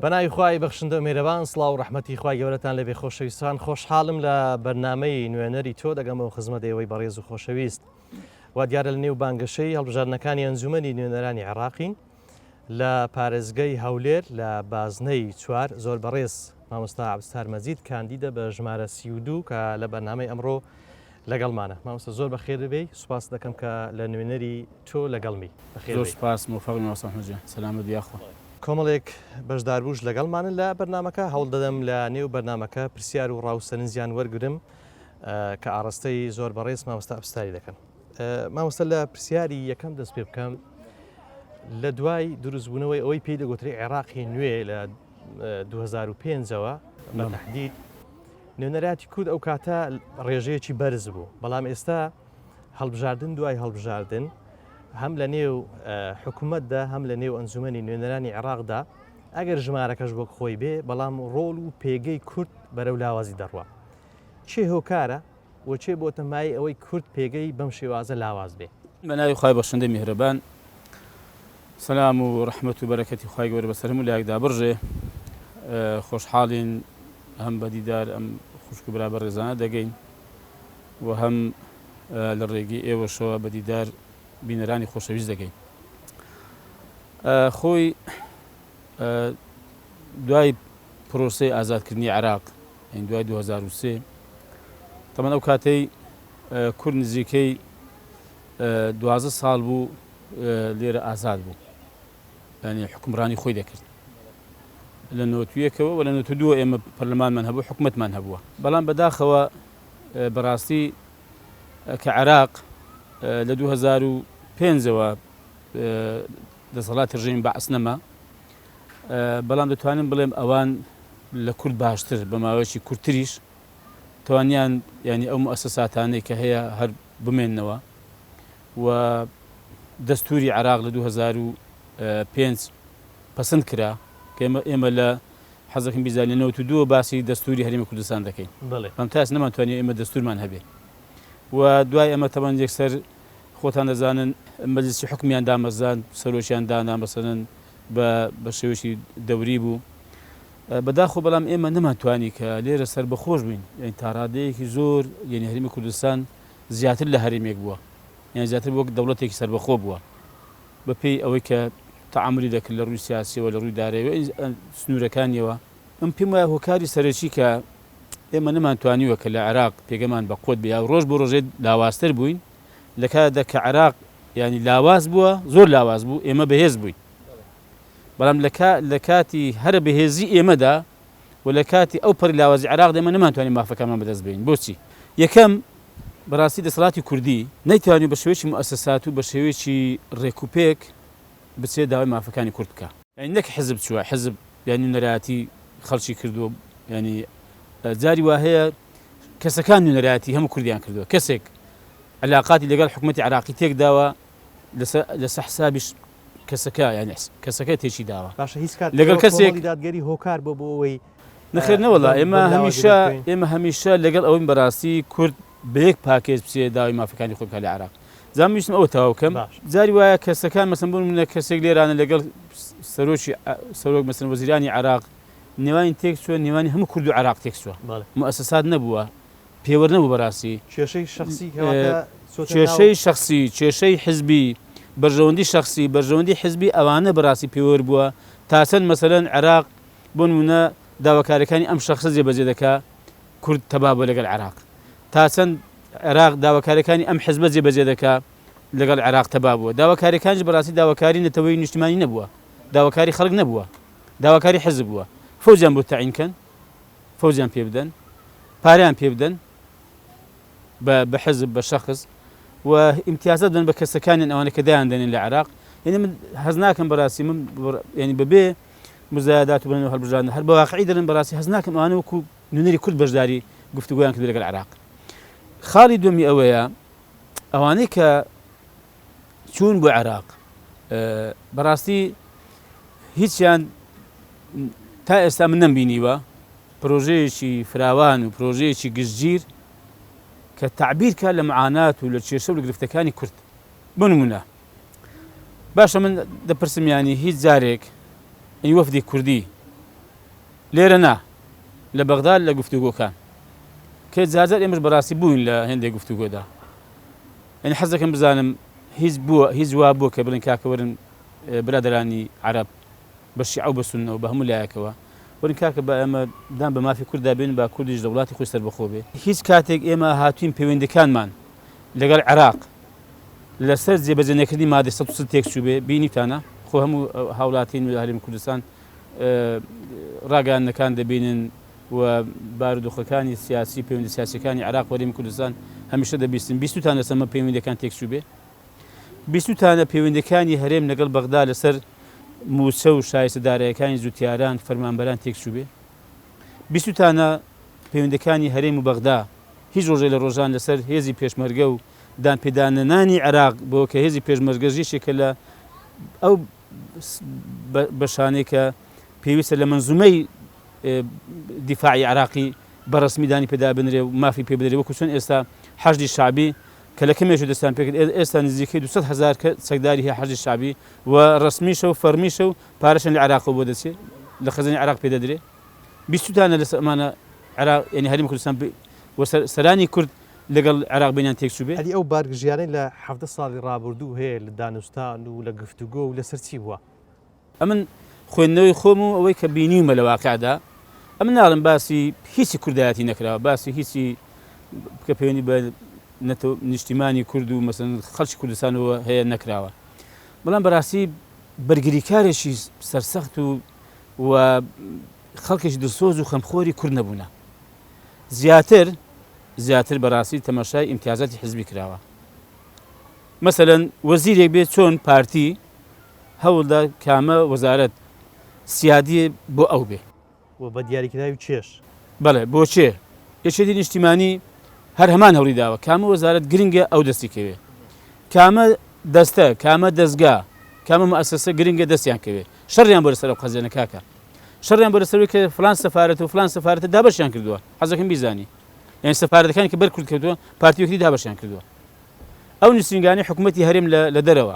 بەناوی خوای بەخشندە و میێرەبان سڵاو و ڕەحمەتی خوای گەورەتان لەبێ خۆشەویستان خۆشحاڵم لە بەرنامەی نوێنەری تۆ دەگەمەوە خزمەتەوەی بەڕێز و خۆشەویست وا دیارە لە نێو بانگەشەی هەڵبژاردنەکانی ئەنجومەنی نوێنەرانی عێراقین لە پارێزگەی هەولێر لە بازنەی چوار زۆر بەڕێز مامۆستا عەبدولستار مەجید کاندیدە بە ژمارە 32 کە لە بەرنامەی ئەمڕۆ لەگەڵمانە. مامۆستا زۆر بەخێر بێی، سوپاس دەکەم کە لە نوێنەری تۆ لەگەڵمی. زۆر سوپاس موفق نواسەحمەجە سەلامت دیاخۆ. کۆمەڵێک بەشداربووش لەگەڵمانن لە بەرنمەکە هەوڵ دەدەم لە نێو بەرنمەکە پرسیار و ڕاوسەرنجیان وەرگرم کە ئاڕستەی زۆر بەڕێز مامۆستا عەبدولستاری دەکەن. مامۆستا لە پرسیاری یەکەم دەست پێ بکەم لە دوای دروستبوونەوەی ئەوەی پێی دەگوتری عێراقی نوێ لە 2005ەوە بە تەحدید نوێنەراتی کورد ئەو کاتە ڕێژەیەکی بەرز بوو، بەڵام ئێستا هەڵبژاردن دوای هەڵبژاردن هەم لە نێو حکوومەتدا هەم لە نێو ئەنجومەنی نوێنەرانی عێراقدا ئەگەر ژمارەکەش بۆ خۆی بێ بەڵام ڕۆڵ و پێگەی کورد بەرەو لاوازی دەڕوە. چێ هۆکارە و چێ بۆتە مای ئەوەی کورد پێگەی بەم شێوازە لاواز بێ؟ بەناوی خوای بەخشندەی میهرەبان، سەلام و ڕەحمەت و بەرەکەتی خوای گەورە بەسەر هەموو لایەکدا بڕژێ. خۆشحاڵین هەم بە دیدار ئەم خوشک و برابەر ڕێزانە دەگەین و هەم لە ڕێگەی ئێوەشەوە بە دیدار بینەرانی خۆشەویست دەگەین. خۆی دوای پرۆسەی ئازادکردنی عێراق دوای 2003 تەمەن ئەو کاتەی کورد نزیکەی 12 ساڵ بوو لێرە ئازاد بوو، ینی حکومڕانی خۆی دەکرد. لە 91ەوە و لە 92 ئێمە پەرلەمانمان هەبوو، حکومەتمان هەبووە، بەڵام بەداخەوە بەڕاستی کە عێراق لە 2005ەوە دەسەڵاتی ڕژێمی بەعس نەما، بەڵام دەتوانم بڵێم ئەوان لە کورد باشتر بە ماوەیەکی کورتتریش توانیان ینی ئەو مؤسساتانەی کە هەیە هەر بمێننەوە و دەستوری عێراق لە 2005 پەسەند کرا کە ئێمە لە حەزەکەم بیزانین لە 92 باسی دەستوری هەرێمی کوردستان دەکەین، بەڵام تا ئێستا نەمانتوانین ئێمە دەستورمان هەبێ و دوای ئەمە تەمەن یەکسەر خۆتان دەزانن مەجلیسی حکمیان دامەزان، سەرۆکیان دانا مەسەڵەن بە شێوەیەکی دەوری بوو بەداخۆ، بەڵام ئێمە نەمانتوانی کە لێرە سەربەخۆش بووین، یعنی تا ڕادەیەکی زۆر یعنی هەرێمی کوردستان زیاتر لە هەرێمێک بووە، یعنی زیاتر وەک دەوڵەتێکی سەربەخۆ بووە بەپێی ئەوەی کە تەعاملی دەکرد لە ڕووی سیاسیەوە لە ڕووی داراییەوە سنوورەکانیەوە. ئەم پێم وایە هۆکاری سەرەکی کە ئێمە نەمانتوانیوە کە لە عێراق پێگەمان بە قۆت بێ ڕۆژ بۆ ڕۆژێ لاوازتر بووین لە کاتێکدا کە عێراق ینی لاواز بووە، زۆر لاواز بوو، ئێمە بەهێز بووین، بەڵام لە کاتی هەرە بەهێزی ئێمەدا و لە کاتی ئەو پەری لاوازی عێراق ئێمە نەمانتوانین مافەکانمان بەدەست بێنین. بۆچی؟ یەکەم بەڕاستی دەسەڵاتی کوردی نەیتوانین بە شێوەیەکی مؤسسات و بە شێوەیەکی ڕێکوپێک بچێ داوای مافەکانی کورد بکە، ینی نەک حزب چووە، حزب ینی نوێنەراتی خەڵکی کردووە، ینی جاری وا هەیە کەسەکان نوێنەراتی هەموو کوردیان کردووە، کەسێک علاقاتی لەگەڵ حکوومەتی عێراقی تێک داوە لەسەر حسابیش کەسەکە یانی کەسەکە تێکی داوە لەگەڵ کەسێک دادگەری هۆکار بۆ ئەوەی نەخێر نەوەڵا ئێمە هەمیشە لەگەڵ ئەوەی بەڕاستی کورد بە یەک پاکێز بچێ داوای مافەکانی خۆی بکات لە عێراق. زانویستم ئەوە تەواو بکەم، جاری وایە کەسەکان مەسەڵەن بوون کەسێک لێرانە لەگەڵ سەرۆک مەسەڵەن وەزیرانی عێراق نێوانی تێک چووە، نێوانی هەموو کورد و عێراق تێک چووە، مؤسسات نەبووە، پێوەەر نەبوو بەڕاستی، کێشەی شەخسی، کێشەی حزبی، بەرژەوەندی شخصی، بەرژەوەندی حزبی ئەوانە بەڕاستی پێوەەر بووە تا چەند مەسەڵەن عێراق بۆ نمونە داواکاریەکانی ئەم شەخصە جێبەجێ دەکا کورد تەبا بووە لەگەڵ عێراق، تا چەند عێراق داواکاریەکانی ئەم حزبە جێبەجێ دەکا لەگەڵ عێراق تەبا بووە. داواکاریەکانش بەڕاستی داواکاری نەتەوەی نیشتیمانی نەبووە، داواکاری خەڵک نەبووە، داواکاری حزب بووە. فەوجیان بۆ تەعینکەن، فەوجیان پێ بدەن، پاریان پێ بدەن بە حزب بە شەخص و امتیازات بدەن بە کەسەکانیان ئەوانە کە دایان دێنن لە عێراق. یعنی من هەز ناکەم بەڕاستی من ینی بەبێ مزایدات و بڵێن هەڵبژاردن هەر بە واقعی دەرن بەڕاستی هەز ناکەم ئەوانە وەکو نوێنەری کورد بەشداری گفتوگۆیان کردو لەگەڵ عێراق. خاڵی دومی ئەوەیە ئەوانەی کە چوون بۆ عێراق بەڕاستی هیچیان تا ئێستا من نەمبینیوە پرۆژەیەکی فراوان و پرۆژەیەکی گشتگیر کە تعبیر کە لە معانات و لە کێشە و لە گرفتەکانی کورد. بۆ نمونە باشە من دەپرسم ینی هیچ جارێک وەفدی کوردی لێرە نا لە بەغداد لە گفتوگۆکان کە جارجار ئێمەش بەڕاستی بووین لە هێندێک گفتوگۆدا ئەنی حەز دەکەم بزانم هیچ وا بووە کە بڵێن کاکە وەرن برادەرانی عەرەب بە شیعە و بە سوننەوە بە هەموو لایەکەوە وەرن کاکە بە ئێمە دام بە مافی کووردا بێن با کوردیش لە وڵاتی خۆی سەربەخۆ بێ هیچ کاتێک ئێمە هاتوین پەیوەندیەکانمان لەگەڵ عێراق لەسەر جێبەجێنەکردنی مادەی 130 تێکچوو بێ بینیتانە خۆ هەموو هاوڵاتیان و هەرێمی کوردستان ڕاگەیاندنەکان دەبینن و بارودۆخەکانی سیاسی پەیوەندی سیاسیەکانی عێراق و هەرێمی کوردستان هەمیشە دەبیستن 20 تانە سەمە پەیوەندیەکان تێکچوو بێ 20 تانە پەیوەندیەکانی هەرێم لەگەڵ بەغدا لەسەر موسە و شایستەدارایەکانی زووتیاران فەرمانبەران تێکچوو بێ 20 تانە پەیوەندیەکانی هەرێم و بەغدا هیچ ڕۆژێ لە ڕۆژان لەسەر هێزی پێشمەرگە و دانپێدانەنانی عێراق بۆ کە هێزی پێشمەرگە ژێشێکە لە ئەو بەشانەی کە پێویستە لە منزومەی دیفاعی عێراقی بەڕسمی دانی پێدا بنرێ و مافی پێ بدرێ وەکو چۆن ئێستا حەشدی شعبی کە لە کەمێژ دەستان پێکرد ئێستا نزیکەی 200,000 چەکداری هەیە حەشدی شعبی و ڕسمیشە و فەرمیشە و پارەشان لە عێراق بۆ دەچێت لە خەزانەی عێراق پێدەدرێ 20 تانە لە ئەمانە عێراق یعنی هەرێمی کوردستان سەرانی کورد لەگەڵ عێراق بینیان تێکچوو بێ ئەو بارگژیانەی لە 17 ساڵی ڕابردوو هەیە لە دانوستان و لە گفتوگۆ و لەسەر چی بووە ئەمن خوێندنەوەی خۆم و ئەوەی کە بینیمە لە واقعدا ئەمن ناڵم باسی هیچی کوردایەتی نەکراوە باسی هیچی کە پەیوەندی بە نیشتیمانی کورد و مەسەن خەڵکی کوردستانەوە هەیە نەکراوە بەڵام بەڕاستی بەرگریکارێکی سەرسەخت و خەڵکێکی دڵسۆز و خەمخۆری کورد نەبوونە زیاتر بەڕاستی تەماشای ئیمتیازاتی حزبی کراوە مەسەلەن وەزیرێک بێت چۆن پارتی هەوڵدا کامە وەزارەت سیادی بۆ ئەو بێ و بە دیاریکراوی چێش بەڵێ بۆچێ یەکێتی نیشتیمانی هەر هەمان هەوڵی داوە کامە وەزارەت گرنگە ئەو دەستی کەوێ کامە دەستە کامە دەستگا کامە مؤسسە گرنگە دەستیان کەوێ شەڕیان بەرەسەر ئەو قەزیانە کاکە شەڕیان بەرەسەرەوەی کە فلان سەفارەت و فلان سەفارەتە دابەشیان کردووە حەزەکەم بیزانی یعنی سەفارەتەکانی کە بەر کورد کردووە پارتیەکەی دابەشیان کردووە ئەو نووسنگانی حکوومەتی هەرێم لە دەرەوە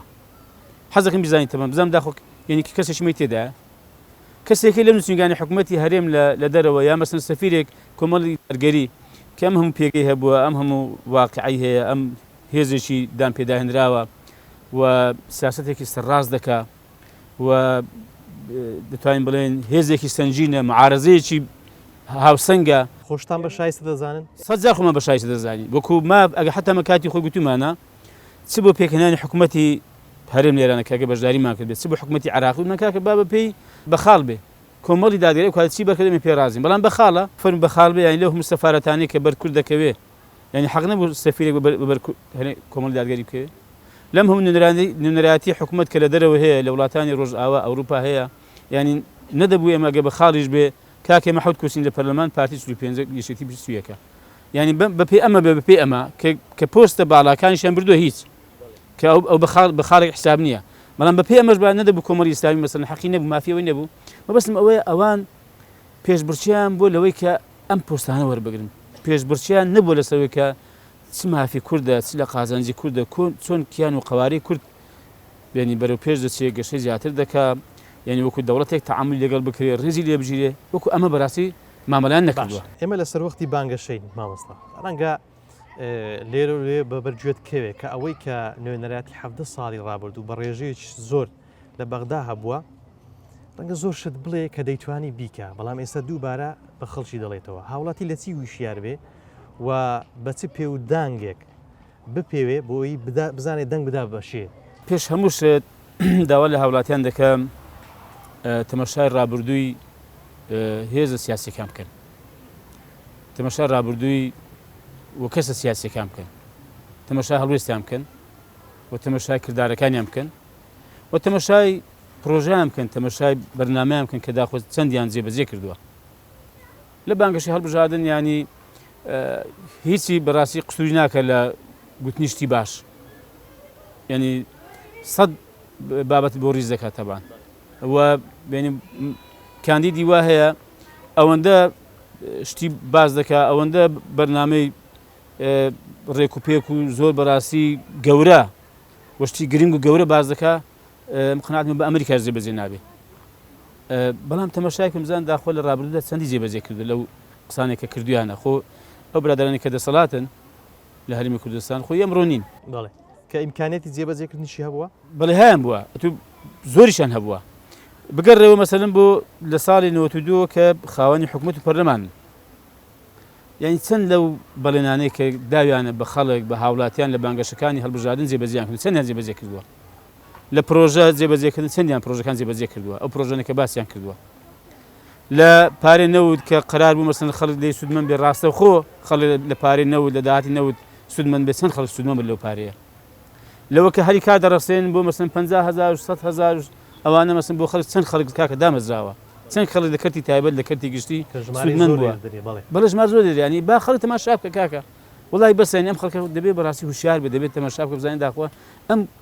حەزەکەم بیزانی تەمام بزانم داخۆ یعنی کەسێکی تێدایە کەسێکی لە نووسنگانی حکوومەتی هەرێم لە دەرەوە یا مەسەن سەفیرێک کۆمەڵی ئەرگەری کە ئەم هەموو پێگەی هەبووە ئەم هەموو واقعی هەیە ئەم هێزێکی دان پێداهێنراوە و سیاسەتێکی سەرڕاست دەکا و دەتوانین بڵێن هێزێکی سنجینە معارەزەیەکی هاوسەنگە خۆشتان بە شایستە دەزانن 100 خۆمە بە شایستە دەزانی وەکو ما ئەگە حتەمە کاتی خۆی گوتومانە چ بۆ پێکهێنانی حکوومەتی هەرێم لێرانە کاکە بەشداریمان کرد بێت چ بۆ حکوومەتی عێراقی من کاکە با بە پێی بەخاڵ بێ کۆمەڵی دادگەری کات چی بەکردێمە پێرازیم بەڵام بەخاڵە فەرم بەخاڵ بێ یانی لەو هەموو سەفارەتانی کە بەر کورد دەکەوێ یعنی حەق نەبوو سەفیرێک بەر کۆمەڵی دادگەری بکەوێ لەم هەموو نوێنەرایەتی حکوومەت کە لە دەرەوە هەیە لە وڵاتانی ڕۆژئاوا ئەوروپا هەیە ینی نەدەبوو ئێمە گە بەخاڵیش بێ کاکێ مەحەوت کورسین لە پەرلەمان پارتی 35 یەشێتی 21 ینی بەپێ ئەمە بەپێ ئەمە کە پۆستە باڵاکانیشیان بردووە هیچ کە ئەو بەخاڵێک حساب نییە بەڵام بەپێ ئەمەش با نەدەبوو کۆمەڵی ئیسلامی مەسەلەن حەقی نەبوو مافیەوەی نەبوو مەبەستم ئەوەیە ئەوان پێشبڕچیان بۆ لەوەی کە ئەم پۆستانە وەربگرن پێشبڕچیان نەبوو لەسەرەوەی کە چ مافی کووردە چ لە قازانجی کووردە چۆن کیان و قەواری کورد بێنی بەرەو پێش دەچێت گەشەی زیاتر دەکا یعنی وەکو دەوڵەتێک تەعامل لەگەڵ بکرێ ڕێزی لێ بژیرێ وەکو ئەمە بەڕاستی مامەلایان نەکردووە ئێمە لەسەر وەختی بانگەشەین مامۆستا ڕەنگە لێرە لێ بە بەرگوێت کەوێ کە ئەوەی کە نوێنەراتی 17 ساڵی ڕابردوو بە ڕێژەیەکی زۆر لە بەغدا هەبووە ڕەنگە زۆر شت بڵێ کە دەیتوانی بیکە بەڵام ئێستا دووبارە بە خەڵکی دەڵێتەوە هاوڵاتی لە چی ویشیار بێ و بە چ پێ و دانگێک بپێوێ بۆی بزانێت دەنگ بدا بەشێ پێش هەموو شت داوا لە هاوڵاتیان دەکەم تەماشای ڕابردووی هێزە سیاسیەکان بکەن تەماشای ڕابردووی و کەسە سیاسیەکان بکەن تەماشای هەڵوێستیان بکەن و تەماشای کردارەکانیان بکەن و تەماشای پرۆژەیان بکەن تەماشای بەرنامەیان بکەن کە داخۆ چەندیان جێبەجێ کردووە لە بانگەشی هەڵبژاردن ینی هیچی بەڕاستی قسووری ناکە لە گوتنیشتی باش ینی 100 بابەت بۆ ڕیز دەکات تەبان و بینی کاندیدی وا هەیە ئەوەندە شتی باز دەکا ئەوەندە بەرنامەی ڕێکوپێک و زۆر بەڕاستی گەورە وشتی گرنگ و گەورە باز دەکا قناعتم بە ئەمریکا جێبەجێ نابێ بەڵام تەماشایکم زان داخۆ لە ڕابردوودا چەندی جێبەجێ کردو لەو قسانێک کە کردویانە خۆ ئەو برادرانی کە دەسەڵاتن لە هەرمی کوردستان خۆی ئەمڕۆ نین بەڵێ کە ئیمکانێتی جێبەجێکردنیشی هەبووە بەڵێ هەیان بووە تو زۆریشان هەبووە بگەڕێەوە مەسەلەن بۆ لە ساڵی 92 کە خاوەنی حکوومەت و پەرلەمان یعنی چەند لەو بەڵێنانەی کە داویانە بە خەڵک بە هاوڵاتیان لە بانگەشەکانی هەڵبژاردن جێبەجێیان کرد چەندیان جێبەجێ کردووە لە پرۆژە جێبەجێکردن چەندیان پرۆژەکان جێبەجێ کردووە ئەو پرۆژەنە کە باسییان کردووە لە پارێ نەوت کە قرار بوو مەسەن خەڵک دەی سوودمەند بێ ڕاستە خۆ خەڵک لە پارێ نەوت لە داهاتی نەوت سوودمەند بێت چەند خەڵک سوودمەند بێت لەو پارەیە لەوە کە هەری کار دەڕەسێن بۆ مەسەن 50,000 100,000 ئەوانە مەسەن بۆ خەڵک چەند خەڵک کاکە دامەزراوە چەند خەڵک لە کەرتی تایبەت لە کەرتی گشتی سوودمەند بووە بەڵێ ژمار زۆر دەریانی با خەڵک تەماشا بکە کاکە وڵای بەسەن ئەم خەڵکە دەبێت بەڕاستی هوشیار بێت دەبێت تەماشا بکە بزانین داخوا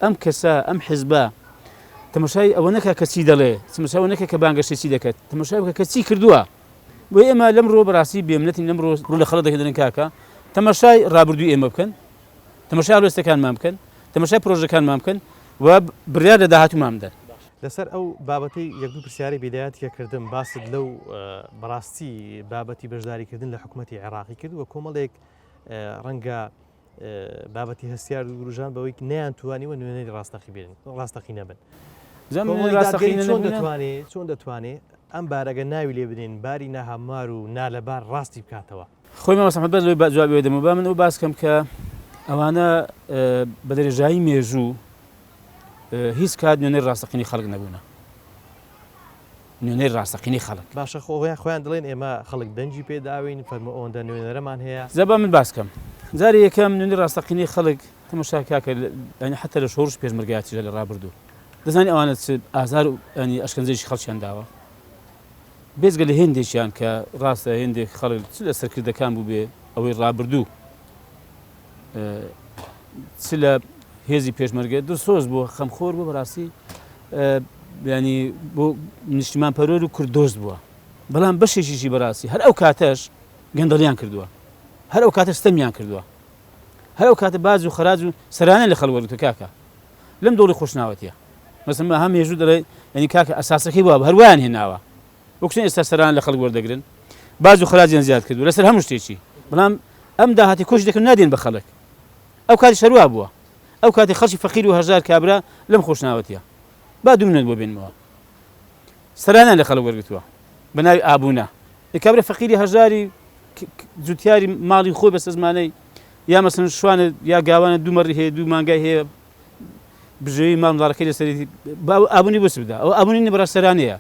ئەم کەسە ئەم حیزبە تەماشای ئەوە نەکا کە چی دەڵێ تەماشاوە نەکە کە بانگەشتی چی دەکات تەماشای بکە کە چی کردووە بۆ ئێمە لەمڕۆ بەڕاستی بێمنەتی لەمڕۆ ڕوو لە خەڵک دەکەن کاکە تەماشای ڕابردووی ئێمە بکەن تەماشای ڕێستەکانمان بکەن تەماشای پرۆژەکانمان بکەن و بڕیار لە داهاتوومان بدەن لەسەر ئەو بابەتی یەکدوو پرسیاری بێدایەتیکە کردم باست لەو بەڕاستی بابەتی بەشداریکردن لە حکوومەتی عێراقی کرد و کۆمەڵێک ڕەنگە بابەتی هەستیار و گروژان بەوەی نەیان توانیوە نوێنەری ڕاستەقی بێن ڕاستەقی نەبن چۆن دەتوانێت ئەم بارەگە ناوی لێ بدەین باری ناهەموار و نالەبار ڕاستی بکاتەوە خۆی مەسەحمەد بەس لەوەی جوابی دەمەوە با من ئەو باس کەم کە ئەوانە بە دەرێژایی مێژوو هیچ کات نوێنەی ڕاستەقینی خەڵک نەبوونە نوێنەی ڕاستەقینی خەڵک باشە خۆیان دەڵێن ئێمە خەڵک دەنجی پێداوین فەرمە ئەوەندە نوێنەرەمان هەیە زەبا من باس کەم جاری یەکەم نوێنەی ڕاستەقینی خەڵک تەماشا کاکە ینی حتى لە شۆڕش پێشمەرگایەتیژە لە ڕابردوو دەزانی ئەوانە ئازار و ینی ئەشکەنجەیشی خەڵکیان داوە بێزگە لە هێندێکیان کە ڕاستە هێندێک خەڵک چ لە سەرکردەکان بوو بێ ئەوەی ڕابردوو چ لە هێزی پێشمەرگە دڵسۆز بووە خەمخۆر بوو بەڕاستی ینی بۆ نیشتیمان پەرۆر و کوردۆست بووە بەڵام بەشێکیشی بەڕاستی هەر ئەو کاتەش گەندەڵیان کردووە هەر ئەو کاتە ستەمیان کردووە هەر ئەو کاتە باز و خەراج و سەرانە لە خەڵوەرتە کاکە لەم دۆڵی خۆشناوەتیە مەسەڵەن هەم هێژوو دەڵێ ینی کاکە ئەساسەکەی بووە هەروایان هێناوە وەکوشتێن ئێستا سەران لە خەڵک وەردەگرن باز و خەراجیان زیاد کردو لەسەر هەموو شتێکی بەڵام ئەم داهاتی کۆش دەکەن نادێن بە خەڵک ئەو کاتی شەروا بووە ئەو کاتی خەڵکی فەقیر و هەژار کابرا لەم خۆشناوەتیە با دوو منەت بۆ بێنمەوە سەرانیان لە خەڵک وەرگتووە بە ناوی ئابوونە کابرا فەقیری هەژاری جوتیاری ماڵی خۆی بەسە زمانەی یا مەسەن شوانە یا گاوانە دوو مەڕی هەیە دوو مانگای هەیە بژێوی ماڵدارەکەی لەسەری ئابوونی بۆ بدا ئەو ئابوونی بەڕاست سەرانەیە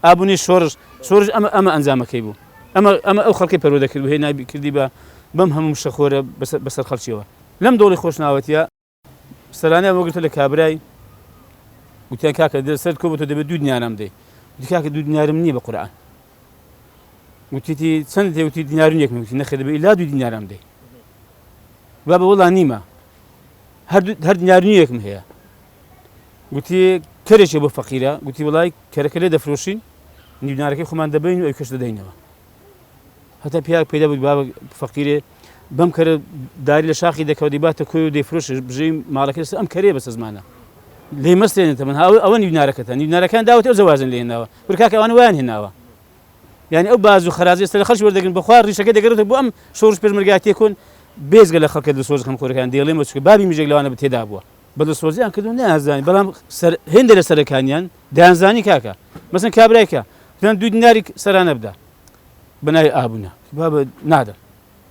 ئابوونی شۆڕش ئەمە ئەنجامەکەی بوو ئەمە ئەو خەڵکی پەرۆ دەکرد و هێ نابی کردی بە بەم هەموو شەخۆرە بەسەر خەڵکیەوە لەم دۆڵی خۆشناوەتیە سەرانەیە وەگرتە لە کابرای وتیان کاکە دەسەر کۆ بۆ تۆ دەبێت دوو دینارم دەی وتی کاکە دوو دینارم نییە بە قورئان وتیتی چەند دەوتی دینارون یەکم وتی نەخێ دەبێت ئیلا دوو دینارم دەی با بە وەڵا نیمە هەر دینارون یەکم هەیە وتی کەرێکێ بۆ فەقیرە وتی وڵای کەرەکە لێ دەفرۆشین دینارەکەی خۆمان دەبین و ئەو کەش دەدەینەوە هەتا پیاک پێدا بوو بابە فەقیرێ بەم کەرە داری لە شاخی دەکەوت دیباتە کۆی و دەیفرۆش بژەی ماڵەکە لەسەر ئەم کەرێ بەسە زمانە لێ مەستێنێتە من ئەوە نیونارەکەتان داوەتی ئەو زەوازن لێ هێناوە برکاکە ئەوان ویان هێناوە یعنی ئەو باز و خەراجی ئێستا لە خەڵکی وەردەگرن بەخوا ڕیشەکە دەگەڕێتەوە بۆ ئەم شۆڕش پێشمەرگایەتی کۆن بێزگە لە خەڵکە دڵسۆز خەمخۆرەکان دێڵێمە چکە بابی میژێک لەوانە بە تێدا بووە بە دڵسۆزیان کردو نازانی بەڵام هێندە لە سەرەکانیان دەیانزانی کاکە مەسەن کابرایکە دوو دیناری سەرانە بدا بە ناوی ئابوونە بابە نادەم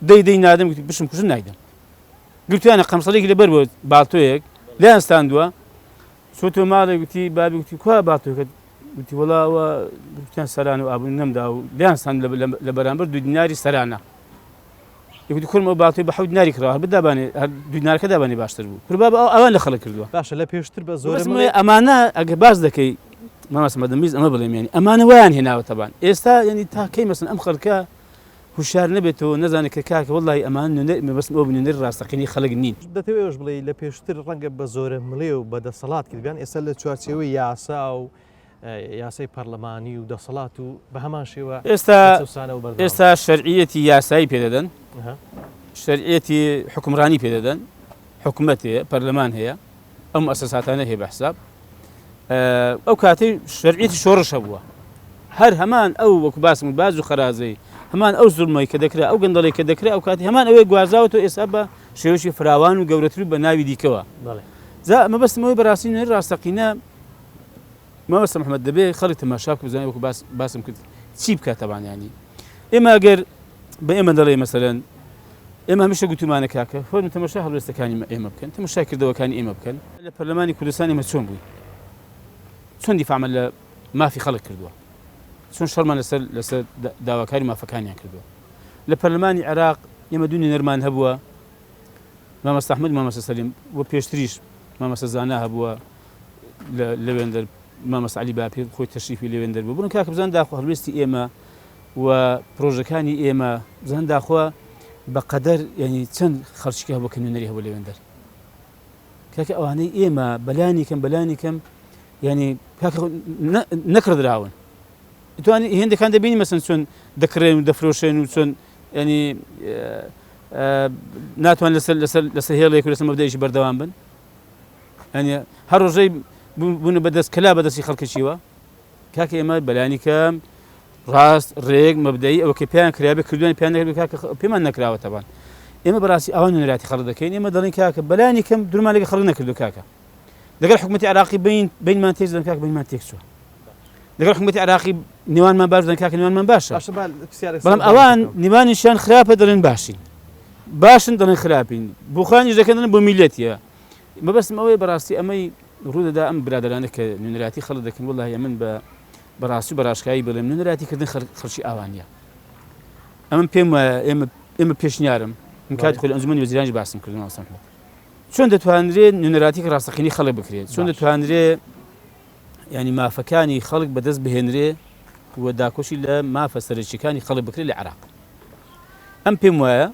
دەی نادەم بشم کوژن نایدەم گرتویانە قەمسەڵێکی لەبەر بۆ باڵتۆیەک لیان ستاندووە چۆتۆ ماڵێک گوتی بابی گوتی کوا باڵتۆیەکە گوتی وەڵاوە گوتیان سەران و ئابوون نەمدا و لیان ستاند لە بەرامبەر دوو دیناری سەرانە یەکوتی کورمە باڵتۆی بە حەوت دیناری کراوە بدابانێ دوو دینارەکە دابانی باشتر بوو بابە ئەوان لە خەڵک کردووە باشە لە پێشتر بە زۆر ئەمانە ئەگە باز دەکەی مامەسەمەدەمیز ئەمە بڵێمێنی ئەمانە ویان هێناوە تەبان ئێستا ینی تاکەی مەسن ئەم خەڵکە هوشار نەبێتەوە نەزانێت کە کاکە وەڵی ئەمان مەبەست ئەو بنوێنەری ڕاستەقینی خەڵک نین دەتەوێت بڵێ لە پێشتر ڕەنگە بە زۆرە مڵێ و بە دەسەڵات کردیان ئێستا لە چوارچێوەی یاسا و یاسای پەرلەمانی و دەسەڵات و بە هەمان شێوە ئێستا شەرعیەتی یاسایی پێدەدەن شەرعیەتی حکومڕانی پێدەدەن حکوومەت هەیە پەرلەمان هەیە ئەو مؤسساتانە هەیە بە حساب ئەو کاتەی شەرعیەتی شۆڕش هەبووە هەر هەمان ئەو وەکو باسم باز و خەرازەی هەمان ئەو زوڵمەی کە دەکرا ئەو گەندەڵی کە دەکرا ئەو کاتی هەمان ئەوەی گوازاوەتەوە ئێستا بە شێوەشی فراوان و گەورەتر بە ناوی دیکەوە مەبەستمەوەی بەڕاستی نوێر ڕاستەقینە مەبەستە محەممەد دەبێ خەڵی تەماشا بکە بزانێت وەکو باسم کرد چی بکات تەوانیانی ئێمە ئەگەر بە ئێمە دەڵێ مەسەلەن ئێمە هەمیشە گوتومانە کاکە فەرمو تەماشا هەڵوێستەکانی ئێمە بکەن تەماشای کردەوەکانی ئێمە بکەن لە پەرلەمانی کوردستان ئێمە چۆن بووین چۆن دیفاعمە لە مافی خەڵک کردووە چۆن شەڕمان لەسەر داواکاری مافەکانیان کردووە لە پەرلەمانی عێراق ئێمە دوو نوێنەرمان هەبووە مامۆستا ئەحمەد و مامۆستا سەلیم وە پێشتریش مامۆستا زانا هەبووە لەوێندەر مامۆستا عەلی باپیر خۆی تەشریفی لەوێندەر بوو بوون کاکە بزان داخۆ هەڵوێستی ئێمە و پرۆژەکانی ئێمە بزان داخۆ بەقەدەر ینی چەند خەڵکی هەبوو کە نوێنەری هەبوو لەوێندەر کاکە ئەوانەی ئێمە بەلانی کەم ینی کاکە نەکردراون توانی هێندەکان دەبینی مەسەن چۆن دەکڕێن و دەفرۆشێن و چۆن ینی ناتوان لەسەر هێڵێک و لەسەر مەبدەیەکی بەردەوام بن ینی هەر ڕۆژەی بوون بەدەست کەلا بەدەستی خەڵکەچیوە کاکە ئێمە بەلانی کەم ڕاست ڕێک مەبدەی ئەوە کە پێیان کرابێ کردوانی پێیان نەکرد کاکە پێمان نەکراوە تەبان ئێمە بەڕاستی ئەوان نوێنەراتی خەڵک دەکەین ئێمە دەڵێن کاکە بەلانی کەم درمان لەگە خەڵک نەکردو کاکە لەگەڵ حکومەتی عێراقی بینمان تێک دەن کاکە بینمان تێک چووە لەگەڵ حکومەتی عێراقی نێوانمان باش دەن کاکە نێوانمان باشە بەڵام ئەوان نێوانیشیان خراپە دەڵێن باشن دەڵێن خراپین بوخانیش دەکەن بۆ میلەتیە مەبەستم ئەوەی بەڕاستی ئەمەی ڕوودەدا ئەم برادرانە کە نوێنەراتی خەڵک دەکەن وەڵڵاهی من بەڕاستی و بەڕاشکایی بڵێم نوێنەراتیکردن خەڵکی ئاوانیە ئەمن پێم وایە ئێمە پێشنیارم من کاتی خۆی لە ئەنجومەنی وەزیرانی باسم کردن چۆن دەتوانرێت نوێنەراتی ڕاستەقینی خەڵک بکرێت چۆن دەتوانرێت ینی مافەکانی خەڵک بەدەست بهێنرێ و داکۆشی لە مافە سەرچیەکانی خەڵک بکرێت لە عێراق ئەم پێم وایە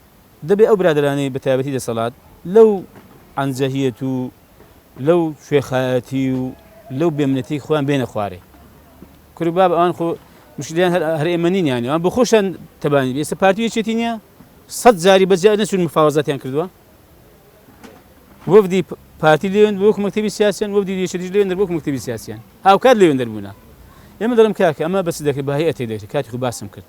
دەبێت ئەو برادرانەی بە تایبەتی دەسەڵات لەو عەنجەهیەت و لەو شوێخایەتی و لەو بێمنەتی خۆیان بێنە خوارێ کوردباب ئەوان خۆ مشکلیان هەر ئێمە نین یانی ئەوان بۆ خۆشیان تەبانی ئێستا پارتیەکێتی نییە 100 جاری بەجیا نەچون مفاوەزاتیان کردووە وەفدی پارتی لێوێن بۆ مەکتەبی سیاسیان وەفدی دێشەتیش لێوێندەر بۆ مەکتەبی سیاسیان هاوکات لێوێندەر بوونا ئێمە دەڵێم کاکە ئەمە بەس دەکرێت بە هەیئەتێک دەکرێت کاتی خۆ باسم کرد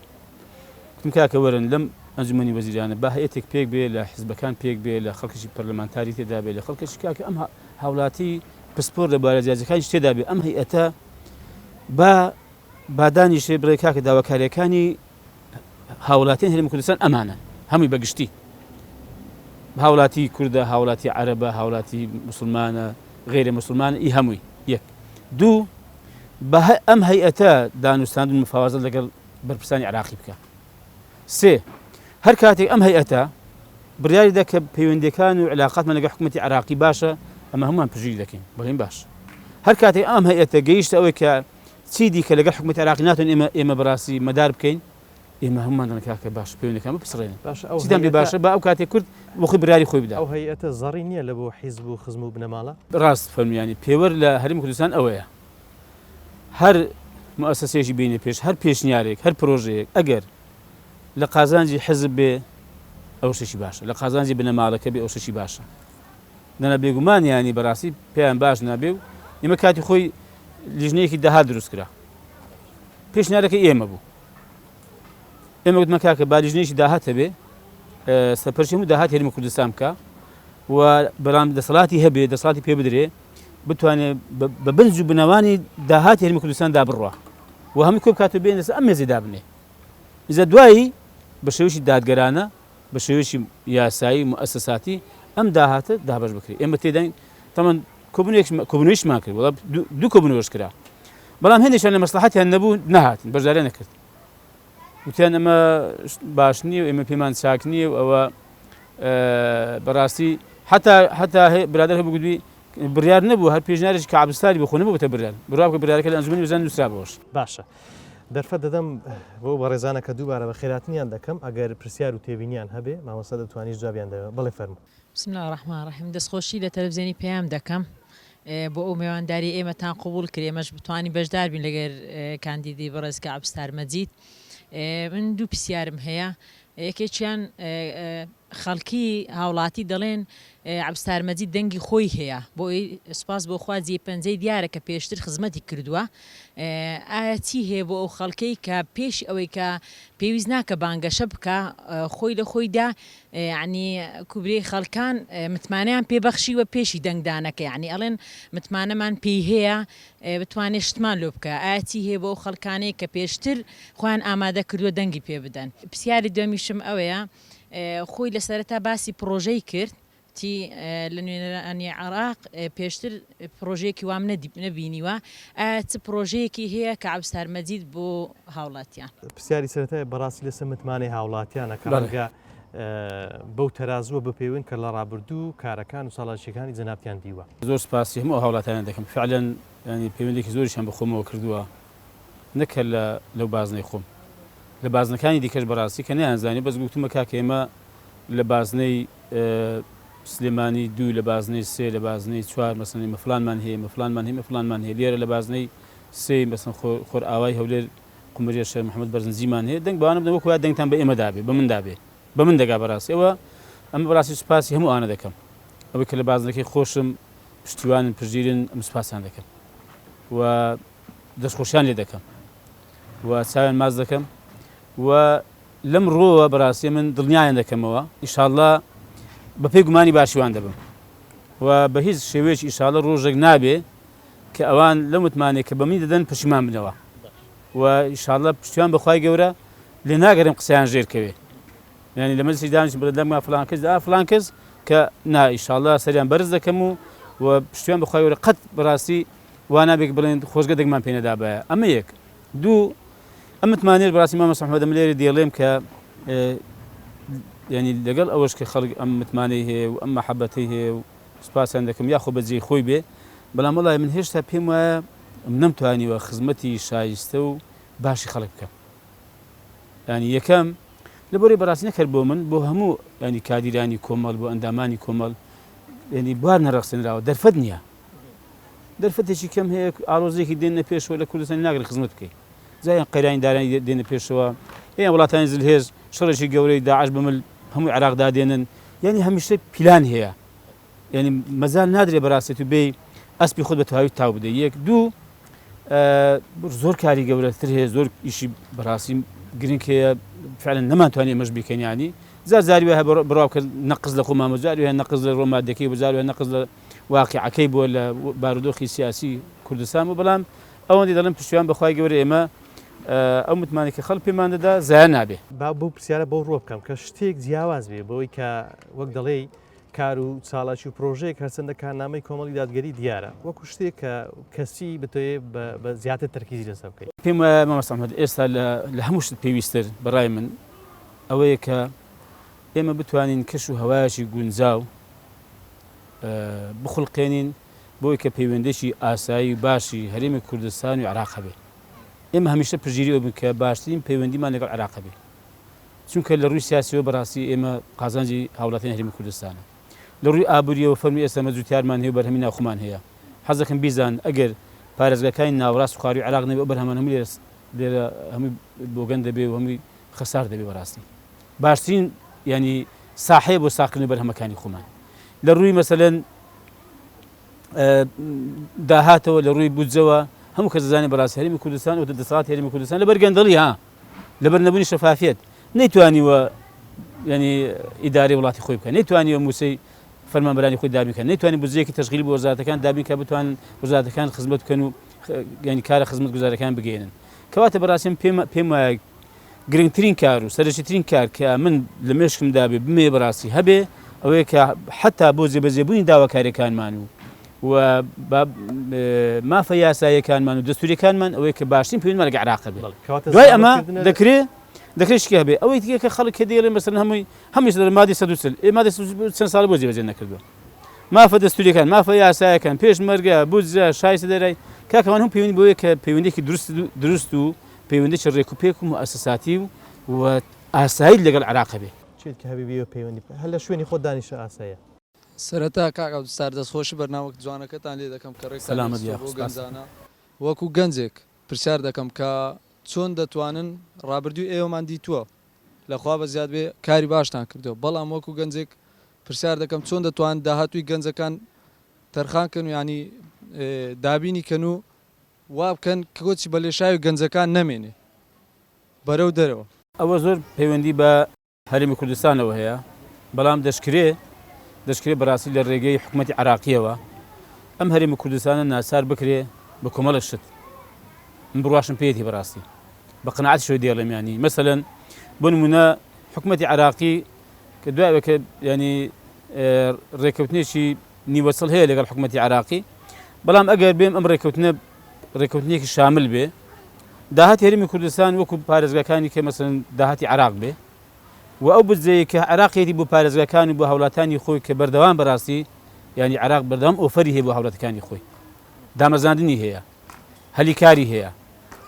گوتم کاکە وەرن لەم ئەنجومەنی وەزیرانە با هەیئەتێک پێک بێ لە حیزبەکان پێک بێ لە خەڵکیی پەرلەمانتاری تێدا بێ لە خەڵکەشی کاکە ئەم هاوڵاتی پسپۆر لە بارە جیاجەکانی تێدا بێ ئەم هەیئەتە بادانیشێ بڵێ کاکە داواکاریەکانی هاوڵاتیان هەرێمی کوردستان ئەمانە هەمووی بەگشتی هاوڵاتی کوردە هاوڵاتی عەرەبە هاوڵاتی موسڵمانە غێرە موسڵمانە ئی هەمووی یەک دوو بە ئەم هەیئەتە دانوستاندن مفاوەزەت لەگەڵ بەرپرسانی عێراقی بکە سێ هەر کاتێک ئەم هەیئەتە بڕیاری دا کە پەیوەندیەکان و علاقاتمان لەگەڵ حکومەتی عێراقی باشە ئەمە هەمومان پژووی دەکەین بڵێن باش هەر کاتێک ئەم هەیئەتە گەیشتە ئەوەی کە چی دیکە لەگەڵ حکومەتی عێراقی ناتوان ئێمە بەڕاستی مەدار بکەین ئێمە هەمومان دەڵێن کاکە باش پەیوەندیەکان بپسڕێنن چیدان بێ باشە با ئەو کاتێک کورد بۆ خۆی بڕیاری خۆی بدا ئەو هەیئەتە زەڕی نییە لە بۆ حیزب و خزم و بنەماڵە ڕاست فەرمیانی پێوەەر لە هەرێمی کوردستان ئەوەیە هەر مؤسسەیەکی بینێ پێش هەر پێشنیارێک هەر پرۆژەیەک ئەگەر لە قازانجی حزب بێ ئەو شەشی باشە لە قازانجی بنەماڵەکە بێ ئەو شەشی باشە نەنا بێگومانیانی بەڕاستی پێیان باش نابێ و ئێمە کاتی خۆی لیژنەیەکی داهات دروست کرا پێشنیارەکە ئێمە بوو ئێمە گوتمە کاکە با لیژنەیەکی داهات هەبێ سەرپەرچی هەموو داهات هەرێمی کوردستان بکە و بەڵام دەسەڵاتی هەبێ دەسەڵاتی پێ بدرێ بتوانێت بە بنج و بنەوانی داهات هەرێمی کوردستان دابڕوە و هەمووی کۆ بکاتە بێن لەسەر ئەم مێزی دابنێ ئیزە دوایی بە شێوەیەکی دادگەرانە بە شێوەیەکی یاسایی مؤسساتی ئەم داهاتە دابەش بکرێت ئێمە تێداین تەمەن کۆبوونەوەیشمان کرد وەڵام دوو کۆبوونەوەش کرا بەڵام هێندێکیان لە مەسلحەتیان نەبوو نەهاتن بەشداریان نەکرد وتیان ئەمە باش نییە و ئێمە پێمان چاک نییە و ئەوە بەڕاستی حتا برادر هەبوو گوتووی بڕیار نەبوو هەر پێشنیارێکی کە عەبدولستاری بۆ خۆ نەبووتە بڕیار بڕوا بکە بڕیارەکە لە ئەنجومەنی وەزیران نووسرا بەوەش باشە دەرفەت دەدەم بۆ بەڕێزانە کە دووبارە بە خێراتنیان دەکەم ئەگەر پرسیار و تێبینیان هەبێ مامۆستا دەتوانیت جوابیان دەوێت بڵێ فەرموو بسم الله الرحمن الرحیم دەستخۆشی لە تەلەڤیزیۆنی پێیام دەکەم بۆ ئەو میوانداری ئێمەتان قبول کرد ئێمەش بتوانین بەشدار بین لەگەر کاندیدی بەڕێزکە عەبدولستار مەجید من دوو پرسیارم هەیە یەکێکیان خەڵکی هاوڵاتی دەڵێن عەبدولستار دەنگی خۆی هەیە بۆ سپاس بۆ خوا جێپەنجەی دیارە کە پێشتر خزمەتی کردووە ئایا چی هەیە بۆ ئەو خەڵکەی کە پێش ئەوەی کە پێویست ناکە بانگەشە بکە خۆی لە خۆیدا ینی کوبرەی خەڵکان متمانەیان پێبەخشیوە پێشی دەنگدانەکە ینی ئەڵێن متمانەمان پێی هەیە بتوانێت شتمان لۆ بکە ئایا چی هەیە بۆ ئەو خەڵکانەی کە پێشتر خۆیان ئامادە کردووە دەنگی پێ بدەن پرسیاری دومیشم ئەوەیە خۆی لە سەرەتا باسی پرۆژەی کرد تی لە نوێنەرانی عێراق پێشتر پرۆژەیەکی وام نەبینیوە چ پرۆژەیەکی هەیە کە عەبدولستار بۆ هاوڵاتیان پرسیاری سەرەتای بەڕاستی لەسەر متمانەی هاوڵاتیانە کە ڕەنگە بەو تەرازووە بپەیون کە لە ڕابردوو کارەکان و ساڵاتچیەکانی جەنابتیان دیوە زۆر سپاسی هەموو هاوڵاتیان دەکەم فعلەن ینی پەیوەندێکی زۆریشیان بە خۆمەوە کردووە نەکە لەو بازنەی خۆم لە بازنەکانی دیکەش بەڕاستی کە نەیانزانی بەس گوتومە کاکە ئێمە لە بازنەی سلێمانی 2 لە بازنەی 3 لە بازنەی 4 مەسەڵەن مەفلانمان هەیە مەفلانمان هەیە لێرە لە بازنەی 3 مەسەڵەن خۆر ئاوای هەولێر قومەریە شێر محەممەد بەرزنجیمان هەیە دەنگ بەوانە بدەم وەکو دەنگتان بە ئێمە دابێ بە من دابێ بە من دەگا بەڕاستی ئەوە ئەمە بەڕاستی سوپاسی هەموو ئانە دەکەم ئەوەی کە لە بازنەکەی خۆشم پشتیوانن پشگیرن ئەم سوپاسیان دەکەم و دەستخۆشیان لێ دەکەم و چاویان ماز دەکەم و لەم ڕۆوە بەڕاستی من دڵنیایان دەکەمەوە ئیشاڵڵا بە پێی گومانی باشیوان دەبم و بە هیچ شێوەیەکی ئیشاڵڵا ڕۆژێک نابێ کە ئەوان لە متمانێک کە بەمی دەدەن پەشیمان بنەوە و ئیشاڵڵا پشتیوان بەخوای گەورە لێ ناگەرم قسەیان ژێرکەوێ ینی لە مەجلیسی دانیشتن بەردەما فڵان کەس فڵان کەس کە نا ئیشاڵڵا سەریان بەرز دەکەم و پشتیوان بەخوای گەورە قەت بەڕاستی وا نابێت بڵێن خۆشگە دەنگمان پێ نەدابایە ئەمە یەک دوو ئەم متمانێت بەڕاستی مامۆستا محەممەد لێرە دێڵێم کە ینی لەگەڵ ئەوەش کە خەڵک ئەم متمانەی هەیە و ئەم مەحەبەتەی هەیە و سوپاسیان دەکەم یاخۆ بەجێی خۆی بێ بەڵام وەڵای من هێشتا پێم وایە نەمتوانیوە خزمەتی شایستە و باشی خەڵک بکەم ینی یەکەم لەبەرەوەی بەڕاستی نەکرد بۆ من بۆ هەموو ینی کادیرانی کۆمەڵ بۆ ئەندامانی کۆمەڵ ینی بوار نەڕەخسێنراوە دەرفەت نییە دەرفەتێکی کەم هەیە ئاڵۆزێکی دێنە پێشەوە لە کوردستانی ناگرێت خزمەت بکەیت زایان قەیرانی دارانی دێنە پێشەوە ئێمە وڵاتانی زلهێز شەڕێکی گەورەی داعش بمل هەمووی عێراقدا دێنن ینی هەمیشە پیلان هەیە ینی مەزال نادرێ بەڕاستێت و بێ ئەسپی خۆت بە تەواوی تاو بدەیت یەک دوو زۆر کاری گەورەتر هەیە زۆر ئیشی بەڕاستی گرنگ هەیە فعلا نەمانتوانێت ئێمەش بیکەین ینی زاری وایە بڕاو کرد نەقز لە خۆمان زاری وایە نەقز لە ڕۆمادەکەی زاری وایە نەقز لە واقعەکەی بووە لە بارودۆخی سیاسی کوردستان و بەڵام ئەوەندی دەڵێن پشتیوان بەخوای گەورە ئێمە ئەو متمانێکی خەڵک پێمان دەدا زایە نابێ بۆ پرسیارە بۆ ڕۆ بکەم کە شتێک جیاواز بێ بۆی کە وەک دەڵێ کار و چاڵاکی و پرۆژەیەک هەرچەندە کارنامەی کۆمەڵی دادگەری دیارە وەکو شتێک کە کەسی بتوێت بە زیاتر تەرکیزی لەسەر بکەیت پێم وایە مامۆستا محەممەد ئێستا لە هەموو شت پێویستتر بەڕای من ئەوەیە کە ئێمە بتوانین کەش و هەوایەکی گونجاو بخڵقێنین بۆی کە پەیوەندێکی ئاسایی باشی هەرێمی کوردستان و عێراق هەبێ ئێمە هەمیشە پژگیری ئەو بکە باشترین پەیوەندیمان لەگەڵ عێراق هەبێ چونکە لە ڕووی سیاسیەوە بەڕاستی ئێمە قازانجی هاوڵاتیانی هەرێمی کوردستانە لە ڕووی ئابووریەوە فەرمی ئێستا مەجروتیارمان هەیە و بەرهەمی ناوخۆمان هەیە حەز دەکەم بیزان ئەگەر پارێزگاکانی ناوەڕاست و خواروی عێراق نەبێ بەرهەمان هەموو لێرە هەمووی بۆگەن دەبێ و هەمووی خەسار دەبێ بەڕاستی باشترین ینی ساحەیە بۆ ساکردنی بەرهەمەکانی خۆمان لە ڕووی مەسەلەن داهاتەوە لە ڕووی بودجەوە هەموو کەس دەزانێت بەڕاستی هەرێمی کوردستان و دەسەڵاتی هەرێمی کوردستان لەبەر گەندەڵی لەبەر نەبوونی شەفافیت نەیتوانیوە ینی ئیدارەی وڵاتی خۆی بکەن نەیتوانیوە موسەی فەرمانبەرانی خۆی دابین کە نەیتوانین بودجەیەکی تەشغیلی بۆ وەزارەتەکان دابین کە بتوانن وەزارەتەکان خزمەت بکەن و ینی کارە خزمەت گوزارەکان بگەێنن کەواتە بەڕاستی پێم وایە گرنگترین کار و سەرنجترین کار کە من لە مێشکم دابێ بمێ بەڕاستی هەبێ ئەوەیە کە حتا بۆ جێبەجێبوونی داواکاریەکانمان و مافە یاساییەکانمان و دەستوریەکانمان ئەوەیە کە باشترین پەیوەندیمان لەگەڵ عێراق بێ دوای ئەمە دەکرێت شتێک هەبێ ئەوەی دیکە کە خەڵک کە دێڵێن مەسەڵەن هەمووی دەڵێن مادەی 140 مادەی چەند ساڵ بۆ جێبەجێ نەکردووە مافە دەستوریەکان مافە یاساییەکان پێش مەرگە بودجە شایستە دەرای کاکەوان هەموو پەیوەندی بۆیە کە پەیوەندێکی دروست و پەیوەندێکی ڕێک و مؤسساتی و ئاسایی لەگەڵ عێراق بێ چیت کە هەبیبی پەیوەندی هەر لە شوێنی خۆ دانیشە ئاسایە سەرەتا کاک عەبدولستار دەستخۆشی بەرنامەوەک جوانەکەتان لێ دەکەم کە سەلامەت بۆ گەنجانە وەکو گەنجێک پرسیار دەکەم کە چۆن دەتوانن ڕابردووی ئێوەمان دیتووە لەخوا بە زیاد بێ کاری باشتان کردەوە بەڵام وەکو گەنجێک پرسیار دەکەم چۆن دەتوان داهاتووی گەنجەکان تەرخانکەن و ینی دابینی کەن و وا بکەن کە کۆچی بە لێشاوی گەنجەکان نەمێنێ بەرەو دەرەوە ئەوە زۆر پەیوەندی بە هەرێمی کوردستانەوە هەیە بەڵام دەشکرێ بەڕاستی لە ڕێگەی حکوومەتی عراقیەوە ئەم هەرێمی کوردستانە ناسار بکرێ بە کۆمەڵە شت من بڕواشم پێێتی بەڕاستی بە قەنەعەتی شوی دێڵێمیانی مەسەلەن بۆ نمونە حکوومەتی عراقی کە دوایەوە کە ینی ڕێکەوتنێکی نیوەسڵ هەیە لەگەڵ حکوومەتی عراقی بەڵام ئەگەر بێم ئەم ڕێکەوتنێکی شامل بێ داهاتی هەرێمی کوردستان وەکو پارێزگاکانی کە مەسەلەن داهاتی عراق بێ و ئەو بجەیە کە عراقێتی بۆ پارێزگاکانی بۆ هەوڵاتانی خۆی کە بەردەوام بەڕاستی ینی عراق بەردەوام ئۆفەری هەیە بۆ هەوڵاتەکانی خۆی دامەزاندنی هەیە هەلیکاری هەیە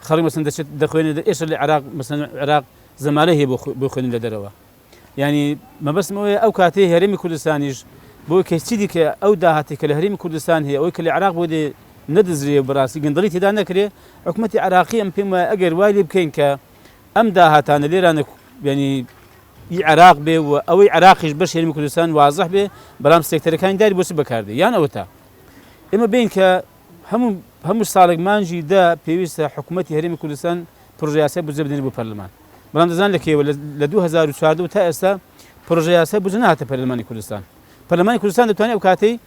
خەڵک مەسەن دەچێت دەخوێنێت ئێستا لە عراق مەسەن عراق زەمانە هەیە بۆ خوێنن لە دەرەوە ینی مەبەستمەوەی ئەو کاتەی هەرێمی کوردستانیش بۆ کەسیدی کە ئەو داهاتی کە لە هەرێمی کوردستان هەیە ئەوەی کە لە عراق بۆ دێ نەدەزرێ بەڕاستی گەندەڵی تێدا نەکرێ حکوومەتی عراقی ئەم پێم وایە ئەگەر وای لێ بکەین کە ئەم داهاتانە لێرانە ینی عراق بێ و ئەوەی عراقیش بەش هەرێمی کوردستان وازەح بێ بەڵام سێکتەرەکانی داری بۆچی بەکاردێ یان ئەوە تا ئێمە بین کە هەموو ساڵێک مانجی دا پێویستە حکوومەتی هەرێمی کوردستان پرۆژە یاسای بودجە بدەنێت بۆ پەرلەمان بەڵام دەزان لە کێوە لە 2014 تا ئێستا پرۆژە یاسای بودجە نهاتە پەرلەمانی کوردستان پەرلەمانی کوردستان دەتوانێت ئەو کاتەی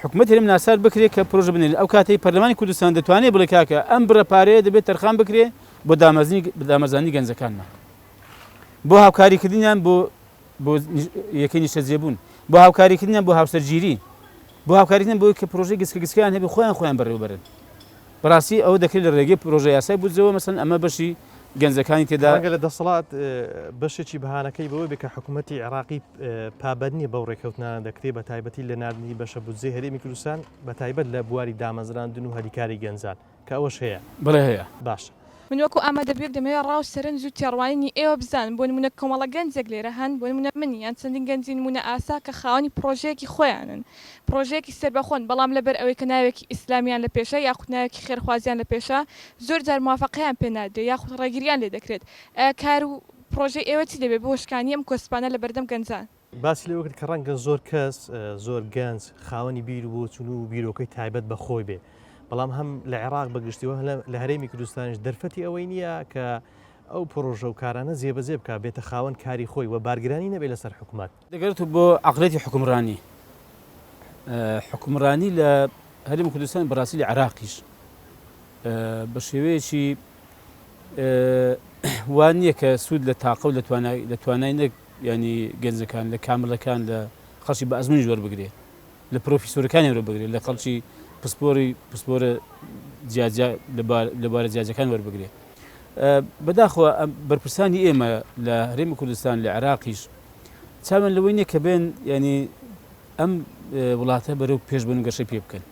حکوومەت هەرێم ناسار بکرێت کە پرۆژە بنێت ئەو کاتەی پەرلەمانی کوردستان دەتوانێت بڵێ کاکە ئەم بڕە پارەیە دەبێت تەرخان بکرێ بۆ دامەزانی گەنجەکانمان بۆ هاوکاریکردنیان بۆ یەکەی نیشتەجێبوون بۆ هاوکاریکردنیان بۆ هاوسەرگیری بۆ هاوکاریکردن بۆ کە پرۆژەی گسکەگسکیان هەبێ خۆیان بەڕێوەبەرن بەڕاستی ئەوە دەکرێت لە ڕێگەی پرۆژە یاسای بودجەوە مەسەن ئەمە بەشی گەنجەکانی تێدا لە دەسەڵات بەشێکی بەهانەکەی بەوەی بێ کە حکوومەتی عراقی پابەرنیە بەو ڕێکەوتنانە دەکرێت بە تایبەتی لە نردنی بەشە بودجەی هەرێمی کوردستان بە تایبەت لە بواری دامەزراندن و هەریکاری گەنجان کە ئەوەش هەیە بەڵێ هەیە باشە من وەکو ئامادەبێک دەمەوێت ڕاو سەرنج و تێڕوانینی ئێوە بزان بۆ نمونە کۆمەڵە گەنجێک لێرە هەن بۆ نمونە منی یان چەندین گەنجی نمونە ئاسا کە خاوەنی پرۆژەیەکی خۆیانن پرۆژەیەکی سەربەخۆن بەڵام لەبەر ئەوەی کە ناوێکی ئیسلامیان لە پێشە یاخود ناوێکی خێرخوازیان لە پێشە زۆر جار موافقەیان پێ نادرێت یاخود ڕێگریان لێ دەکرێت کار و پرۆژەی ئێوە چی دەبێت بۆ شکانی ئەم کۆسپانە لە بەردەم گەنجان باسی لێ وەکت کە ڕەنگە زۆر کەس زۆر گەنج خاوەنی بیر و چون و بیرۆکەی تایبەت بە خۆی بێ بەڵام هەم لە عێراق بەگشتیەوە لە هەرێمی کوردستانیش دەرفەتی ئەوەی نییە کە ئەو پرۆژە و کارانە جێبەجێ بکە بێتە خاوەن کاری خۆی و بارگرانی نەبێت لەسەر حکوومەت دەگەرێت بۆ عەقڵێتی حکومڕانی لە هەرێمی کوردستان بەڕاستی لە عێراقیش بە شێوەیەکی وان نییە کە سوود لە تاقە و لە توانای ینی گەنجەکان لە کاملەکان لە خەڵکی بە ئەزمون ژۆر بگرێت لە پرۆفیسۆرەکانی وەرە بگرێت لە خەڵکی پسپۆرە لەبارە جیاجەکان وەربگرێت بەداخەوە بەرپرسانی ئێمە لە هەرێمی کوردستان لە عێراقیش چاوان لەوەی نییە کە بێن ینی ئەم وڵاتە بەرەو پێشبوون گەشەی پێ بکەن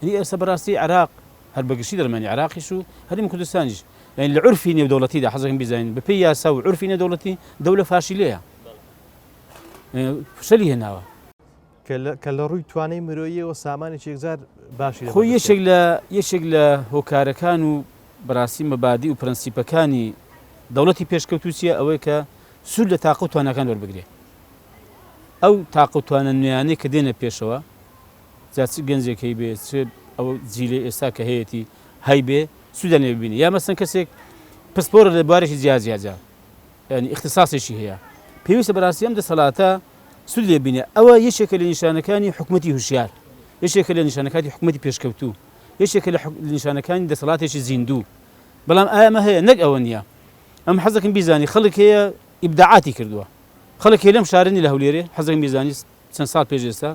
ینی ئێستا بەڕاستی عێراق هەر بەگشتی دەرمانی عێراقیش و هەرێمی کوردستانیش یعنی لە عورفی نێودەوڵەتیدا حەزەکەم بیزانین بەپێی یاسا و عورفی نێودەوڵەتی دەولە فاشیلەیە فشەلی هێناوە کە لە ڕووی توانای مرۆییەوە سامانێکی یەکجار باشی خۆی یەکێک لە هۆکارەکان و بەڕاستی مەبادی و پرەنسیپەکانی دەوڵەتی پێشکەوتو چیە ئەوەی کە سوود لە تاقە و توانەکان وەربگرێت ئەو تاقە و توانە نوێیانەی کە دێنە پێشەوە جاچ گەنجێکی بێت ئەو جیلێ ئێستا کە هەیەی هەی بێ سوودە لێ ببینی یا مەسەن کەسێک پسپۆرە لە بارێکی جیاجا ینی اختصاسێکی هەیە پێویستە بەڕاستی ئەم دەسەڵاتە سوود لێ بینێ ئەوە یەکێکە لە نیشانەکانی حکوومەتی هوشیار یەکێکە لە نیشانەکانی حکوومەتی پێشکەوتوو یەکێکە لە نیشانەکانی دەسەڵاتێکی زیندوو بەڵام ئەمە هەیە نەک ئەوە نییە ئەم حەزەکەم بیزانی خەڵک هەیە ئیبداعاتی کردووە خەڵک هەیە لەم شارنی لە هەولێرێ حەزەکەم بیزانی چەند ساڵ پێش ئێستا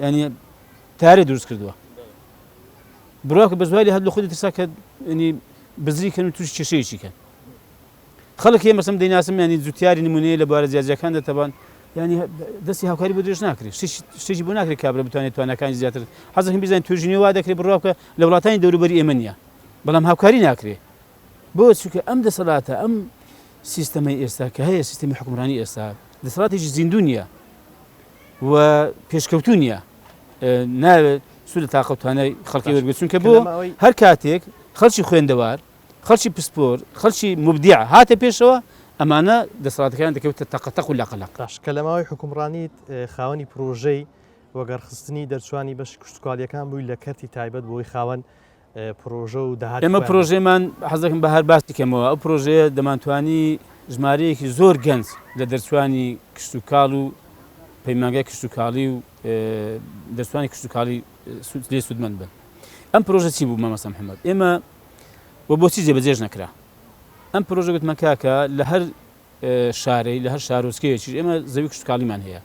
ینی تارێ دروست کردووە بڕاکە بە زوای هەر لە خودی ترسا کە ینی بزری کەن و توش کێشەیەکی کەن خەڵک هەیە مەسەم دەیناسم ینی جوتیاری نمونەیە لە بارە جیاجەکان دەتەبان ینی دەستی هاوکاری بۆ درێژ ناکرێت شتێکی بۆ ناکرێت کابرا بتوانێت توانەکانی زیاتر حەزەکەم بیزانین توێژینەوە وا دەکرێت بڕاکە لە وڵاتانی دەوروبەری ئێمە نییە بەڵام هاوکاری ناکرێت بۆ چونکە ئەم دەسەڵاتە ئەم سیستەمەی ئێستا کە هەیە سیستەمی حکومڕانی ئێستا دەسەڵاتێکی زیندوو نییە و پێشکەوتوو نییە ناوێت سوود لە تاقە و توانای خەڵکی وەربگرێت چونکە بۆ هەر کاتێک خەڵکی خوێندەوار خەڵکی پسپۆر خەڵکی مبدیع هاتە پێشەوە ئەمانە دەسەڵاتەکان دەکەوتە تەقەتەق و لاقەلاق. باش کە لە ماوەی حکومڕانیت خاوەنی پرۆژەی وەگەڕخستنی دەرچوانی بەش کشتتوکالیەکان بووی لە کەرتی تایبەت بۆی خاوەن پرۆژە و داهات ئێمە پرۆژێمان حەزەکەم بە هەر باسی کەمەوە ئەو پرۆژەیە دەمانتوانی ژمارەیەکی زۆر گەنج لە دەرچوانی کشتتوکاڵ و پەیمانگای کشتتوکاڵی و دەرچوانی کشتتوکاڵی لێ سوودمەند بن. ئەم پرۆژە چی بوو مامەستا محەممەد؟ ئێمە وە بۆچی جێبەجێش نەکرا؟ ئەم پرۆژە گوتمە کاکە لە هەر شارەی لە هەر شارۆچکەیەکی ئێمە زەوی کشتتوکاڵیمان هەیە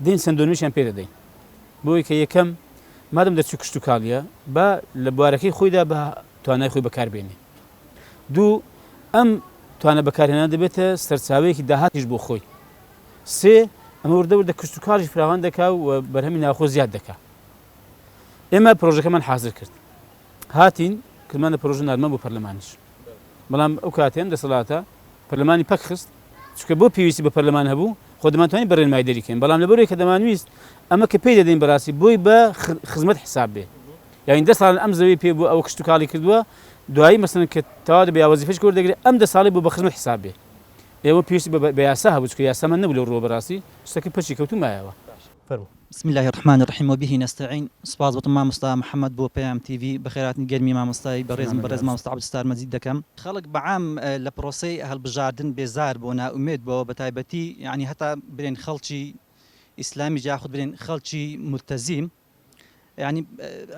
دێن سندۆنیشیان پێ دەدەین بۆی کە یەکەم مادەم دەچوو کشتتوکاڵیە بە لە بوارەکەی خۆیدا بە توانای خۆی بەکاربێنێ. دوو ئەم توانە بەکارهێنان دەبێتە سەرچاوەیەکی داهاتیش بۆ خۆی. سێ ئەمە وردە کشتتوکاڵیش فراوان دەکا و بەرهەمی ناوخۆ زیاد دەکا. ئێمە پرۆژەکەمان حازر کرد هاتین کردمانە پرۆژە نارمە بۆ پەرلەمانیش بەڵام ئەو کاتێن دەسەڵاتە پەرلەمانی پەک خست چکە بۆ پێویستی بە پەرلەمان هەبوو خۆ دەمانتوانی بەڕێنمای دەریکەین بەڵام لەبەرەوەی کە دەمانویست ئەمە کە پێی دەدەین بەڕاستی بۆی بە خزمەت حساب بێ یاین 10 ساڵ ئەم زەوی پێ بوو ئەو کشتتوکاڵی کردووە دوایی مەسەن کە تەوا دەبێ وەزیفەش کۆ دەگرێت ئەم 10 ساڵی بوو بە خزمەت حساب بێ ئێوە پێویستی بە یاسا هەبوو چکە یاسامان نەبوو لەو ڕۆ بەڕاستی شتەکە پەچی کەوتومایەوە. بسم الله الرحمن الرحيم وبه نستعين سپاس بۆ مامۆستا محەممەد بۆ پێیام تیڤ بەخێراتنی گەرمی مامۆستای بەڕێز مامۆستا عەبدولستار مەجید دەکەم. خەڵک بەعام لە پرۆسەی هەڵبژاردن بێزار بۆ نائومێد بۆ بە تایبەتی یعنی هەتا برێن خەڵکی ئیسلامی جاخود برێن خەڵکی ملتەزیم یعنی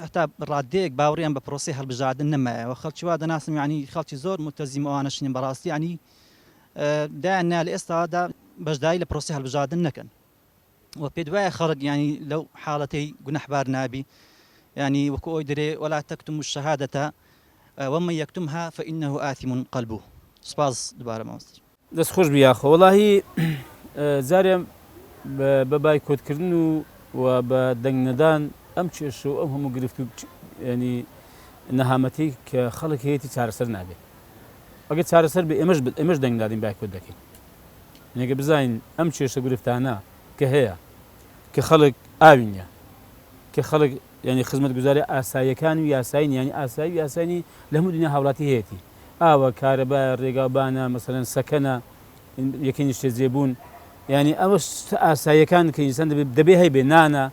هەتا ڕادەیەک باوەڕیان بە پرۆسی هەڵبژاردن نەمایەوە خەڵکی وا دەناسم یعنی خەڵکی زۆر ملتەزیم ئەوانەشین بەڕاستی ینی دایان لە ئێستادا بەشداری لە پرۆسی هەڵبژاردن نەکەن. و پێ دوایە خەڵک ینی لەو حاڵەتەی گونەحبار نابی ینی وەکو ئەوی دەرێ وەلا تەکتم الشەهادەتە ومن یەکتمها فإنه آثم قلبه. سپاس دووبارە مامۆستا. دەست خۆش بیاخۆ وەڵاهی جارێم بە بایکۆتکردن و بە دەنگنەدان ئەم کێشە و ئەم هەموو گرفت و ینی نەهامەتی کە خەڵک هەیەی چارەسەر نابێت ئەگەر چارەسەر بێ ئێمەش دەنگدادین بایکۆت دەکەین نێگە بزانین ئەم کێشە گرفتانە کە هەیە کە خەڵک ئاوینە کە خەڵک ینی خزمەت گوزاری ئاساییەکان و یاساین ینی ئاسایی یاسانی لە هەموو دنیا هاوڵاتی هەیەی ئاوە کارەبا ڕێگاوبانە مەسەلەن سەکەنە یەکەی شتێ جێبوون ینی ئەوە ئاساییەکان کە ئینسان دەبێ هەیە بێ نانە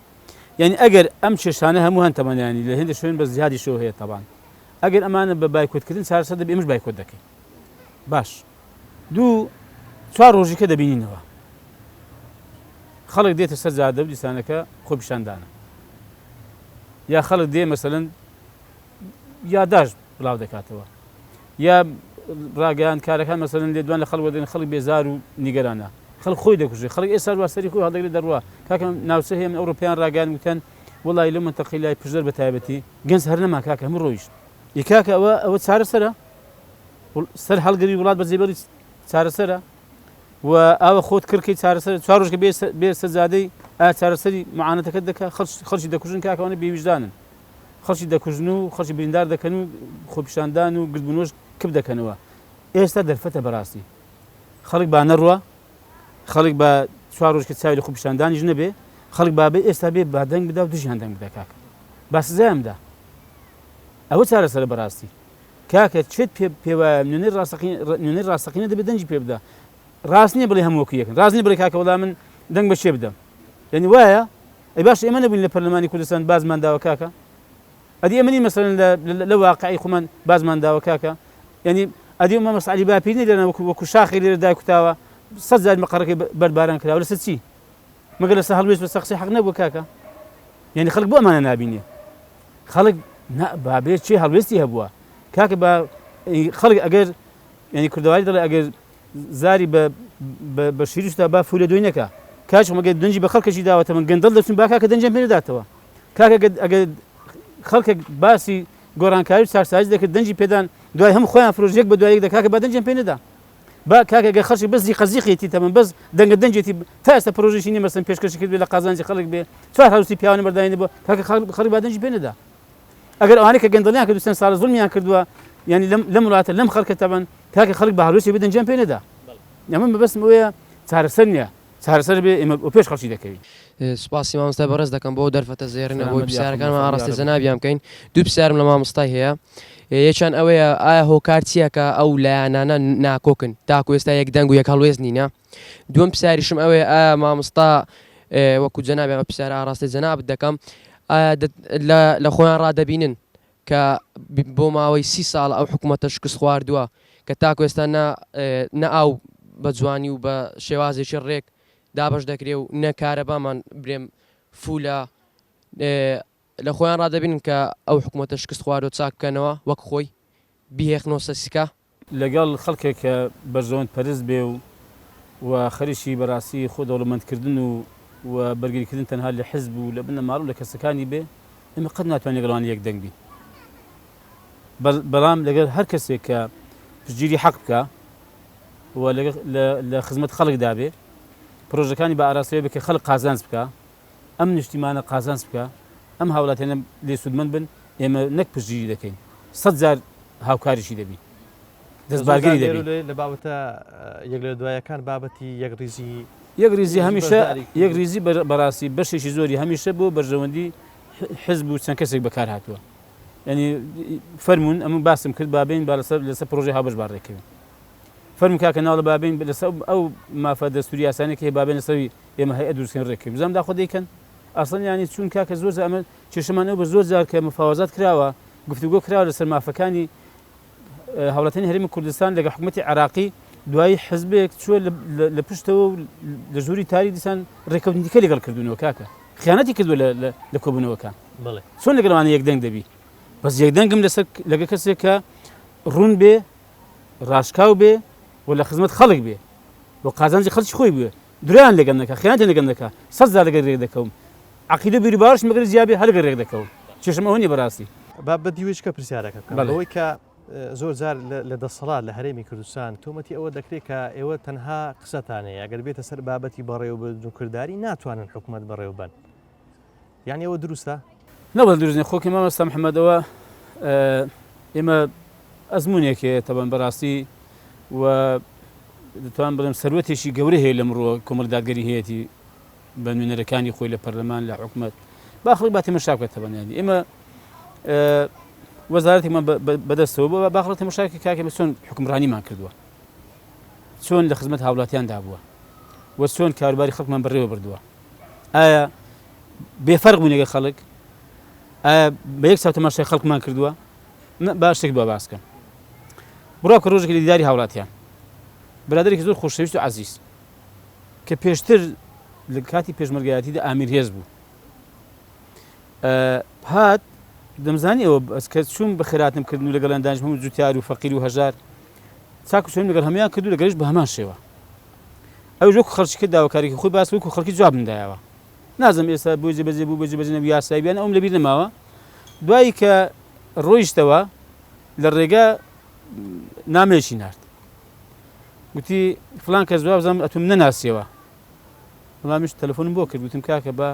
ینی ئەگەر ئەم کێشانە هەموو هەن تەمەنیانی لە هێندە شوێن بە زیادی شۆ هەیە تەبان ئەگەر ئەمانە بە بایکۆتکردن چارەسەر دەبێ ئێمەش بایکۆت دەکەین. باش دوو چوار ڕۆژێکە دەبینینەوە خەڵک دێتە سەر جادە و دیسانەکە خۆ پیشاندانە یا خەڵک دێ مەسەلەن یاداش بڵاو دەکاتەوە یا ڕاگەیان کارەکان مەسەلەن لێ دوان لە خەڵک وەدەن خەڵک بێزار و نیگەرانە خەڵک خۆی دەکوژێ خەڵک ئێستا واسەری خۆی هەڵدەگرێت دەڕوا کاکە ناوچە هەیە ئەوروپیان ڕاگەیان وتەن وڵی لەو منتەقەی لای پشدەر بە تایبەتی گەنج هەر نەما کاکە هەموو ڕۆیشت کاکە ئەوە چارەسەرە سەر هەڵگری وڵات بە جێبەری چارەسەرە و ئاوە خۆت کردکەی چارەسەر چوار ڕۆژکە بێ سەرجادەی ئایا چارەسەری معانەتەکەت دەکە خەڵکی دەکوژن کاکەوانە بێویژدانن خەڵکی دەکوژن و خەڵکی بریندار دەکەن و خۆپیشاندان و گرتبوونەوەش کب دەکەنەوە ئێستا دەرفەتە بەڕاستی خەڵک با نەڕوە خەڵک بە چوار ڕۆژکە چاوی لە خۆپیشاندانیش نەبێ خەڵک بابێ ئێستا بێ بادەنگ بدا و دژیان دەنگ بدا کاکە با سزایمدا ئەوە چارەسەرە بەڕاستی کاکە چێت پێوایە نوێنەی ڕاستەقینە دەبێت دەنجی پێ بدە ڕاست نییە بڵێ هەمووەکو یەکن ڕاست نییە بڵێ کاکە وەڵام من دەنگ بە شێ بدەم یعنی وایە ئەی باش ئێمە نەبووین لە پەرلەمانی کوردستان بازمان داوە کاکە ئەدی ئەمە نی مەسەلەن لە واقعی خۆمان بازمان داوە کاکە یعنی ئەدی مامۆستا عەلی باپیر نەدێنە وەکو شاخی لێرە دایکوتاوە 100 جار مەقەڕەکەی بەرباران کراوە لەسەر چی مەگەر لەسەر هەڵوێست بەسەر قسەی حەق نەبووە کاکە یعنی خەڵک بۆ ئەمانە نابینێ خەڵک بابێ چێ هەڵوێستی هەبووە کاکە بە خەڵک ئەگەر ینی کوردەواری دەڵێ ئەگەر زاری بە شیرشتا با فولە دوی نەکە کاچ مەگەر دەنجی بە خەڵکەشی داوەتە من گەندەڵ دەچون با کاکە دەنجیان پێ نەداتەوە کاکە ئەگەر خەڵکێک باسی گۆڕانکاری و چارەسازی دەکرد دەنجی پێدان دوای هەموو خۆیان فرۆژێک بە دوایەک دەکاکە با دەنجیان پێ نەدا با کاکە گە خەڵکی بەس قەزیقێتی تەمەن بەس دەنگە دەنجێتی تا ئێستا پرۆژێکی نیە مەسەن پێشکەشی کرد بێ لە قازانجی خەڵک بێ چوار هەوستی پیاوانە بەرداینی بۆ کاکە خەڵک با دەنجی پێ نەدا ئەگەر ئەوانەی کە گەندەڵیان کردو چەند ساڵ زوڵمیان کردووە یعنی لەم وڵاتە لەم خەڵکە تەبەن کاکە خەڵک بە هەڵوێستی بە دەنجیان پێ نەدا ئەمە بەبەستم ئەوەیە چارەسەر نییە چارەسەر بێ ئێمە پێش خەڵکی دەکەوین. سوپاسی مامۆستا بەڕێز دەکەم بۆ دەرفەتە زێڕینە بۆی پرسیارەکانمان ئاڕاستە جەنابیان بکەین. دوو پرسیارم لە مامۆستای هەیە. یەکیان ئەوەیە ئایا هۆکار چییە کە ئەو لایەنانە ناکۆکن تاکو ئێستا یەک دەنگ و یەک هەڵوێز نینە؟ دووەم پرسیاریشم ئەوەیە ئایا مامۆستا وەکو جەنابیان پرسیارە ئاڕاستی جەنابت دەکەم لە خۆیان ڕادەبینن کە بۆ ماوەی 30 ساڵ ئەو حکوومەتە شکست خواردووە کە تاکو ئێستا نە ئاو بە جوانی و بە شێوازێکی ڕێک دابش دەکرێ و نەکارەبامان برێم فولە لە خۆیان ڕادەبین کە ئەو حکوومەتە شکست خوارد و چاک بکەنەوە وەک خۆی بیهێخنەوە سەسیکا لەگەڵ خەڵکێک کە بەرژەوەند پەرست بێ و خەریکی بەڕاستی خۆ دەوڵەمەندکردن و بەرگریکردن تەنها لە حزب و لە بنە ماڵ و لە کەسەکانی بێ ئێمە قەت ناتوانین لەگەڵان یەک دەنگ بین. بەڵام لەگەڵ هەر کەسێک کە پشتگیری حەق بکە و لە خزمەت خەڵکدا بێ پرۆژەکانی بە ئاراستەوە بکە خەڵک قازانج بکە ئەم نیشتیمانە قازانج بکە ئەم هاوڵاتیانە لێ سوودمەند بن ئێمە نەک پشتگیری دەکەین 100 جار هاوکاریشی دەبین دەستبارگەری دەبین. لە بابەتە یەک لە دوایەکان بابەتی یەک ریزی هەمیشە یەک ریزی بەڕاستی بەشێکی زۆری هەمیشە بۆ بەرژەوەندی حزب و چەند کەسێک بەکار هاتووە. ینی فەرمونون ئەمە باسم کرد بابین لەسەر پرۆژەی هاوبەشبار ڕێکەوێن. فەرمون کاکە ناو لە بابین لەسەر ئەو مافە دەستوری ئاسانێکی هەیە بابێن لەسەری ئێمە هەیە دروستکەین ڕێکەوێن. بزانام داخۆ دەیکەن ئاسڵن ینی چون کاکە زۆر ئەمە کێشەمان ئەو بە زۆر جار کە مفاوەزات کراوە گفتوگۆ کراوە لەسەر مافەکانی هاوڵاتیانی هەرێمی کوردستان لەگە حکوومەتی عێراقی دوایی حزبێک چووە لە پشتەوە لە ژووری تاری دیسان ڕێکەوتنیکە لەگەڵ کردوونەوە کاکە خیانەتی کردووە لە کۆبوونەوەکان چۆن لەگەڵوانە یەک دەنگ دەبی بەس یەک دەنگم لەسەر لەگە کەسێک کە ڕوون بێ ڕاشکاو بێ و لە خزمەت خەڵک بێ بۆ قازانجی خەڵکی خۆی بێ دوریان لەگەم نەکە خیانەتی لەگەم نەکە 100 جار لەگەڵ ڕێک دەکەوم عەقیدە بیری باوەڕش مەگەر زیابێ هەر لەگەڵ ڕێک دەکەوم کێشەم ئەوە نیە بەڕاستی. بابەتی وێچکە پرسیارەکە بەڵەوەی کە زۆر جار لە دەسەڵات لە هەرێمی کوردستان تۆمەتی ئەوە دەکرێت کە ئێوە تەنها قسەتانەیە ئەگەر بێتە سەر بابەتی بەڕێوەبردنکردداری ناتوانن حکوومەت بەڕێوەبن یعنی ئەوە دروستە؟ نەوە دروستنی خۆکی مامۆستا محەممەدەوە ئێمە ئەزمونێکێ تەبەن بەڕاستی و دەتوان بڵێم سەروەتێکی گەورە هەیە لە مرۆ کۆمەڵدادگەری هەیەی بە نوێنەرەکانی خۆی لە پەرلەمان لە حکوومەت باخڵی با تێمەشا بکات تەبەنیانی ئێمە وەزارەتێکمان بەدەستەوە بۆ باخڵ تەمەشاکە کاکە بە چۆن حکومڕانیمان کردووە چۆن لە خزمەت هاوڵاتیاندا بووە و چۆن کاروباری خەڵکمان بەڕێوە بردووە ئایا بێفەرق بوون لەگەڵ خەڵک ئایا بە یەک چاو تەماشای خەڵکمان کردووە با شتێک بە باسکەم بڕاکە ڕۆژێکی لە دیداری هاوڵاتیان برادێکی زۆر خۆشەویست و عەزیز کە پێشتر لە کاتی پێشمەرگایەتیدا ئامیر هێز بوو هات دەمزانی ئەوە ئەسکە چوون بە خێراتم کردن و لەگەڵ ئەندانیش هەموو جوتیار و فەقیر و هەژار چاک و چۆن لەگەڵ هەمویان کردو لەگەڵیش بە هەمان شێوە ئەو وەکو خەڵکی کرد داواکاریی خۆی باس وەکو خەڵکی جواب مندایەوە نازم ئێستا بۆ جێبەجێ بوو بە جێبەجێ یاساییان ئەوم لەبیر نەماوە دوایی کە ڕۆیشتەوە لە ڕێگا نامێکی نارد گوتی فلان کەس بزانم ئەتوم نەناسیەوە وەڵامیش تەلەفۆنم بۆ کرد گوتم کاکە بە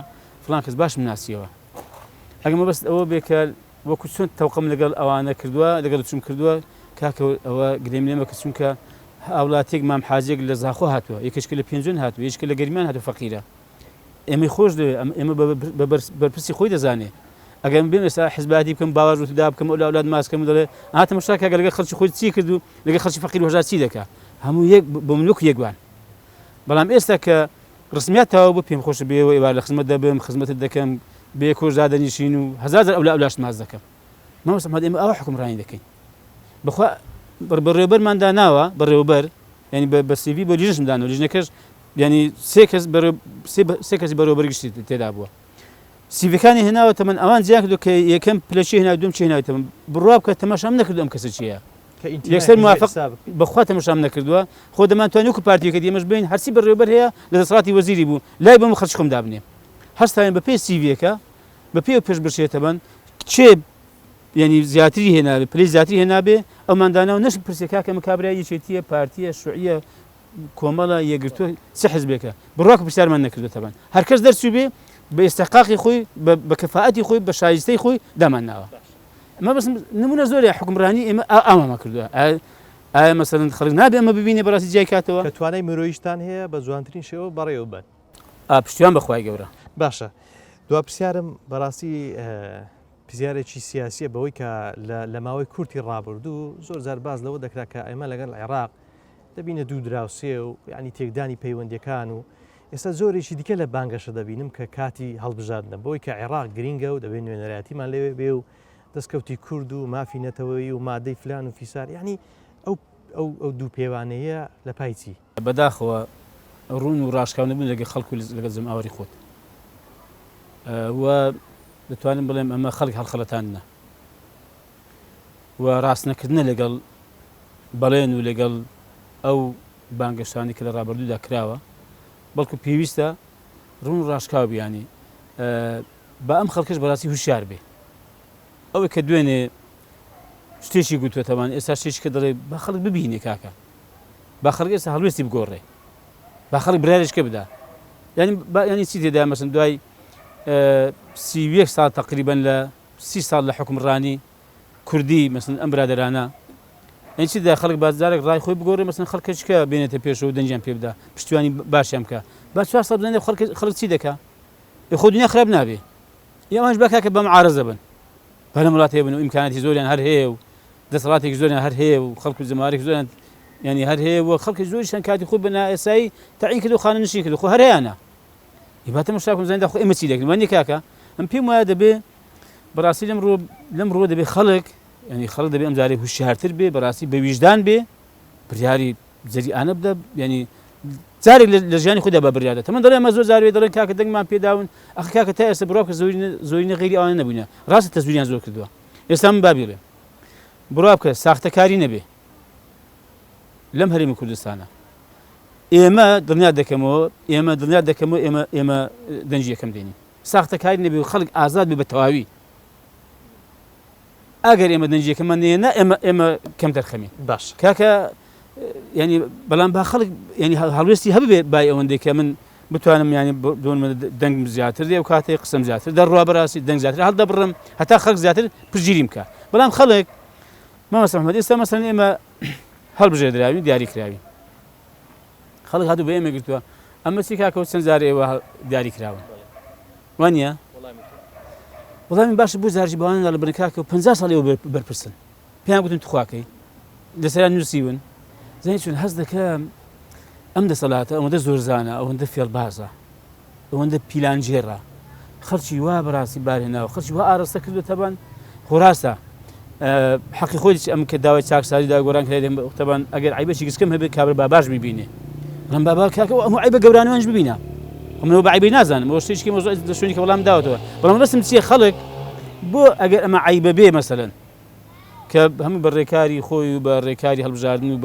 فلان کەس باشم ناسیەوە ئەگەمە بەست ئەوە بێکە وەکو چۆن تەوقم لەگەڵ ئەوانە کردووە لەگەڵ چوم کردووە کاکە ئەوە گرێم لێمە کە چونکە هاوڵاتێک مام حاجێک لە زاخۆ هاتووە یەکشکە لە پێنجۆن هاتووە یەکشکە لە گەرمیان هاتووە فەقیرە ئێمەی خۆش دەوێ ئێمە بەرپرسی خۆی دەزانێ ئەگەر بێن ئێستا حیزباتی بکەم باوەڕ و دا بکەم ئەولاد ماسکەم دەڵێ هاتەمە شاکە لەگەڵ خەڵکی خۆی چی کرد و لەگەڵ خەڵکی فەقیر و هەژار چی دەکا هەموو یەک بۆ منوەکو یەکوان بەڵام ئێستا کە ڕسمیات تەواو بۆ پێم خۆش بێەوە ئێوار لە خزمەت دەبم خزمەتت دەکەم بێ کۆژدا دەنیشین و هەزار ئەولاشت ماز دەکەم مامۆستا محەممەد ئێمە ئەوە حکومڕانی دەکەین بەخوا بەڕێوەبەرماندا ناوە بەڕێوەبەر ینی بە سیڤی بۆ لیژنم دانەوە لیژنەکەش ینی سێ کەسی بەڕێوەبەرگشتی تێدا بووە سیڤەکانی هێناوە تەمەن ئەوان زیان کردو کە یەکەم پلەشی هێنا دوم چی هێناوە تەمەن بڕوا بکە تەماشام نەکردو ئەم کەسە چییە یەکسەر موافق بەخوا تەماشام نەکردووە خۆ دەمانتوانی وەکو پارتیەکە ئێمەش بین هەرچی بەڕێوەبەر هەیە لە دەسەڵاتی وەزیری بوو لای بەم خەڵکی خۆم دابنێ هەستاین بە پێی سیڤەکە بە پێی پێشبڕشێتە بن چێ ینی زیاتری هێنابێ پلی زیاتری هێنابێ ئەوماندانەوە نەش پرسێکا کە مکابرای یەکێتیە پارتیە شوعیە کۆمەڵە یەگرتووە چه حزبێکە بڕواکە پرسیارمان نەکردوێتە بن هەرکەس دەرچوو بێ بە ئێستحقاقی خۆی بە کەفاەتی خۆی بە شایستەی خۆی دامانناوە ئەمە بەس نمونە زۆری حکومڕانی ئێمە ئامامە کردووە ئایا مەسەرەن خەڵک نابێ ئەمە ببینێ بەڕاستی جای کاتەوە کە توانای مرۆیشتان هەیە بە جوانترین شێوە بەڕێوە بن پشتیان بەخوای گەورە باشە دوا پرسیارم بەڕاستی پرسیارێکی سیاسیە بەوەی کە لە ماوەی کورتی ڕابردوو زۆر زار باز لەوە دەکرا کە ئێمە لەگەڵ عێراق دەبینە دوو دراوسێ و ینی تێکدانی پەیوەندەکان و ئێستا زۆرێکی دیکە لە بانگەشە دەبینم کە کاتی هەڵبژاردنە بۆی کە عێراق گرینگە و دەبێت نوێنەرایەتیمان لەوێ بێ و دەستکەوتی کورد و مافی نەتەوەی و مادەی فلان و فیسار ینی ئەو دوو پێوانەیە لە پایچی بەداخەوە ڕوون و ڕاشکاو نەبوون لەگە خەڵکو لەگە زەماوەری خۆت و دەتوانم بڵێم ئەمە خەڵک هەڵخەڵەتانە و ڕاستنەکردنە لەگەڵ بەڵێن و لەگەڵ ئەو بانگەشتانی کە لە ڕابردوودا کراوە بەڵکو پێویستە ڕوون و ڕاشکاو بیانی بە ئەم خەڵکەش بەڕاستی هوشیار بێ ئەوەی کە دوێنێ شتێکی گوتوێتەوان ئێستا شتێکی کە دەڵێ با خەڵک ببینێ کاکە با خەڵک ئێستا هەڵوێستی بگۆڕێ با خەڵک برارێشکە بدا ینی چی تێدا مەسن دوای 31 ساڵ تقریبان لە 30 ساڵ لە حکومڕانی کوردی مەسن ئەم برادەرانە ئەی چی دا خەڵک بازارێک ڕای خۆی بگۆڕێ مەسن خەڵکەچکە بێنێتە پێشەوە دەنجیان پێ بدا پشتیوانی باشیان بکە با 4 ساڵ بزانێ خەڵک چی دەکا خۆ دنیا خراپ نابێ ئێمەش بە کاکە بەم عارەزە بن بەلە وڵات هەیە بن و ئیمکاناتی زۆریان هەر هەیە و دەسەڵاتێکی زۆریان هەر هەیە و خەڵک و زەمارێک زۆریان ینی هەر هەیە و خەڵکی زۆریشان کاتی خۆ بە نائێسایی تەعیین کرد و خانە نشین کرد خۆ هەر هەیەە ئیباتە مشاکم زانیدا خۆ ئێمە چی دەکەین وانی کاکە ئەم پێم وایە دەبێ بەڕاستی لەم ڕۆ دەبێ خەڵک ینی خەڵک دەبێ ئەم جارێ هوشیارتر بێ بەڕاستی بە ویژدان بێ بڕیاری جەریئانە بدە ینی جارێک لە ژیانی خۆدا بە بڕیادە تەمەن دەڵێ ئەمە زۆر زاروێ دەڵێن کاکە دەنگمان پێداون ئەخ کاکە تا ئێستا بڕۆ کە زۆرینە غیری ئەوانە نەبووینە ڕاستە تەزویریان زۆر کردووە ئێستا من بابیڵێ بڕوا بکە ساختەکاری نەبێ لەم هەرێمی کوردستانە ئێمە دڵنیا دەکەمەوە ئێمە دەنجی یەکەم دێنین ساختەکاری نەبێ و خەڵک ئازاد بێ بە تەواوی ئەگەر ئێمە دەنجی یەکەممان نێنە ئێمە کەم دەرخەمین باش کاکە ینی بەڵام با خەڵک ینی هەڵوێستی هەبێ بای ئەوەندەی کە من بتوانم ینی دۆنمە دەنگم زیاتر دێ و کاتێک قسەم زیاتر دەڕوا بەڕاستی دەنگ زیاتر هەڵدەبڕم هەتا خەڵک زیاتر پشگیریم بکە بەڵام خەڵک مامۆستا محەممەد ئێستا مەسەڵەن ئێمە هەڵبژێردراوین دیاری کراوین خەڵک هاتوو بە ئێمە گرتووە ئەمە چی کاکە چەند جارێ ئێوە دیاری کراون وانە وەڵامی باشە بۆ زارجی بەواندا لە بنکاکە و 50 ساڵ ئێوە بەرپرسن پێیان گوتن تخواکەی لەسەریان نووسیون زەنی چون هەست دەکەم ئەم دەسەڵاتە ئەوەندە زۆرزانە ئەوەندە فێڵبازە ئەوەندە پیلانجێڕە خەڵکی وا بەڕاستی بارهێناوە خەڵکی وا ئاڕاستە کردو تەبان خۆڕاستە حەقی خۆی ئەم کە داوای چاکساریدا گۆران کرێ تەبان ئەگەر عیبەی گشتکەم هەبێت کابرا باش ببینێ ڕم بابا کاکە ئەمە عیبە گەورانەوەنج ببینە ئەمەوە بە عیبەی نازانم ئەوە شتێکی مۆزوع لە شوێنی کە وەڵام داوەتەوە بەڵام ڕستم چییە خەڵک بۆ ئەگەر ئەمە عیبە بێ مەسەلەن کە هەموو بە ڕێکاری خۆی و بە ڕێکاری هەڵبژاردن و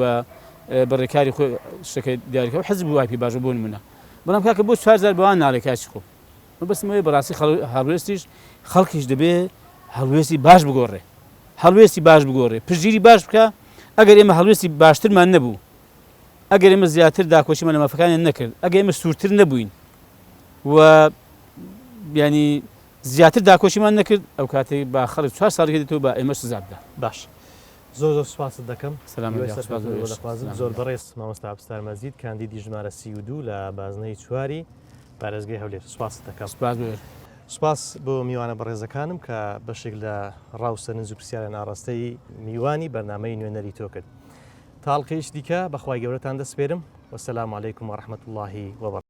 بە ڕێکاری خۆی شتەکەی دیاریکە حەزب بوو وای باش بۆ نمونە بەڵام کاکە بۆ 4000 بەوان ناڵێ کاچی خۆ بەسمەوەی بەڕاستی هەڵوێستیش خەڵکیش دەبێ هەڵوێستی باش بگۆڕێ هەڵوێستی باش بگۆڕێ پشگیری باش بکە ئەگەر ئێمە هەڵوێستی باشترمان نەبوو ئەگەر ئێمە زیاتر داکۆشیمان لە مافەکانیان نەکرد ئەگەر ئێمە سوورتر نەبووین و ینی زیاتر داکۆشیمان نەکرد ئەو کاتێک با خەڵک 4 ساڵی دێتەوە بە ئێمە سزابدا باش زۆر سوپاست دەکەم سلام زۆر بەڕێز مامۆستا عەبدولستار مەجید کاندیدی ژمارە 32 لە بازنەی چواری پارێزگای هەولێر سوپاس دەکەم سوپاس بۆ میوانە بەڕێزەکانم کە بەشێک لە ڕاوسەرنج و پرسیارە ناڕاستەی میوانی بەرنامەی نوێنەری تۆ کرد تاڵقەیش دیکە بەخوای گەورەتان دەسپێرم وەسەلام عەلەیکوم وەڕەحمەتوڵڵاهی وەبەڕەکاتوه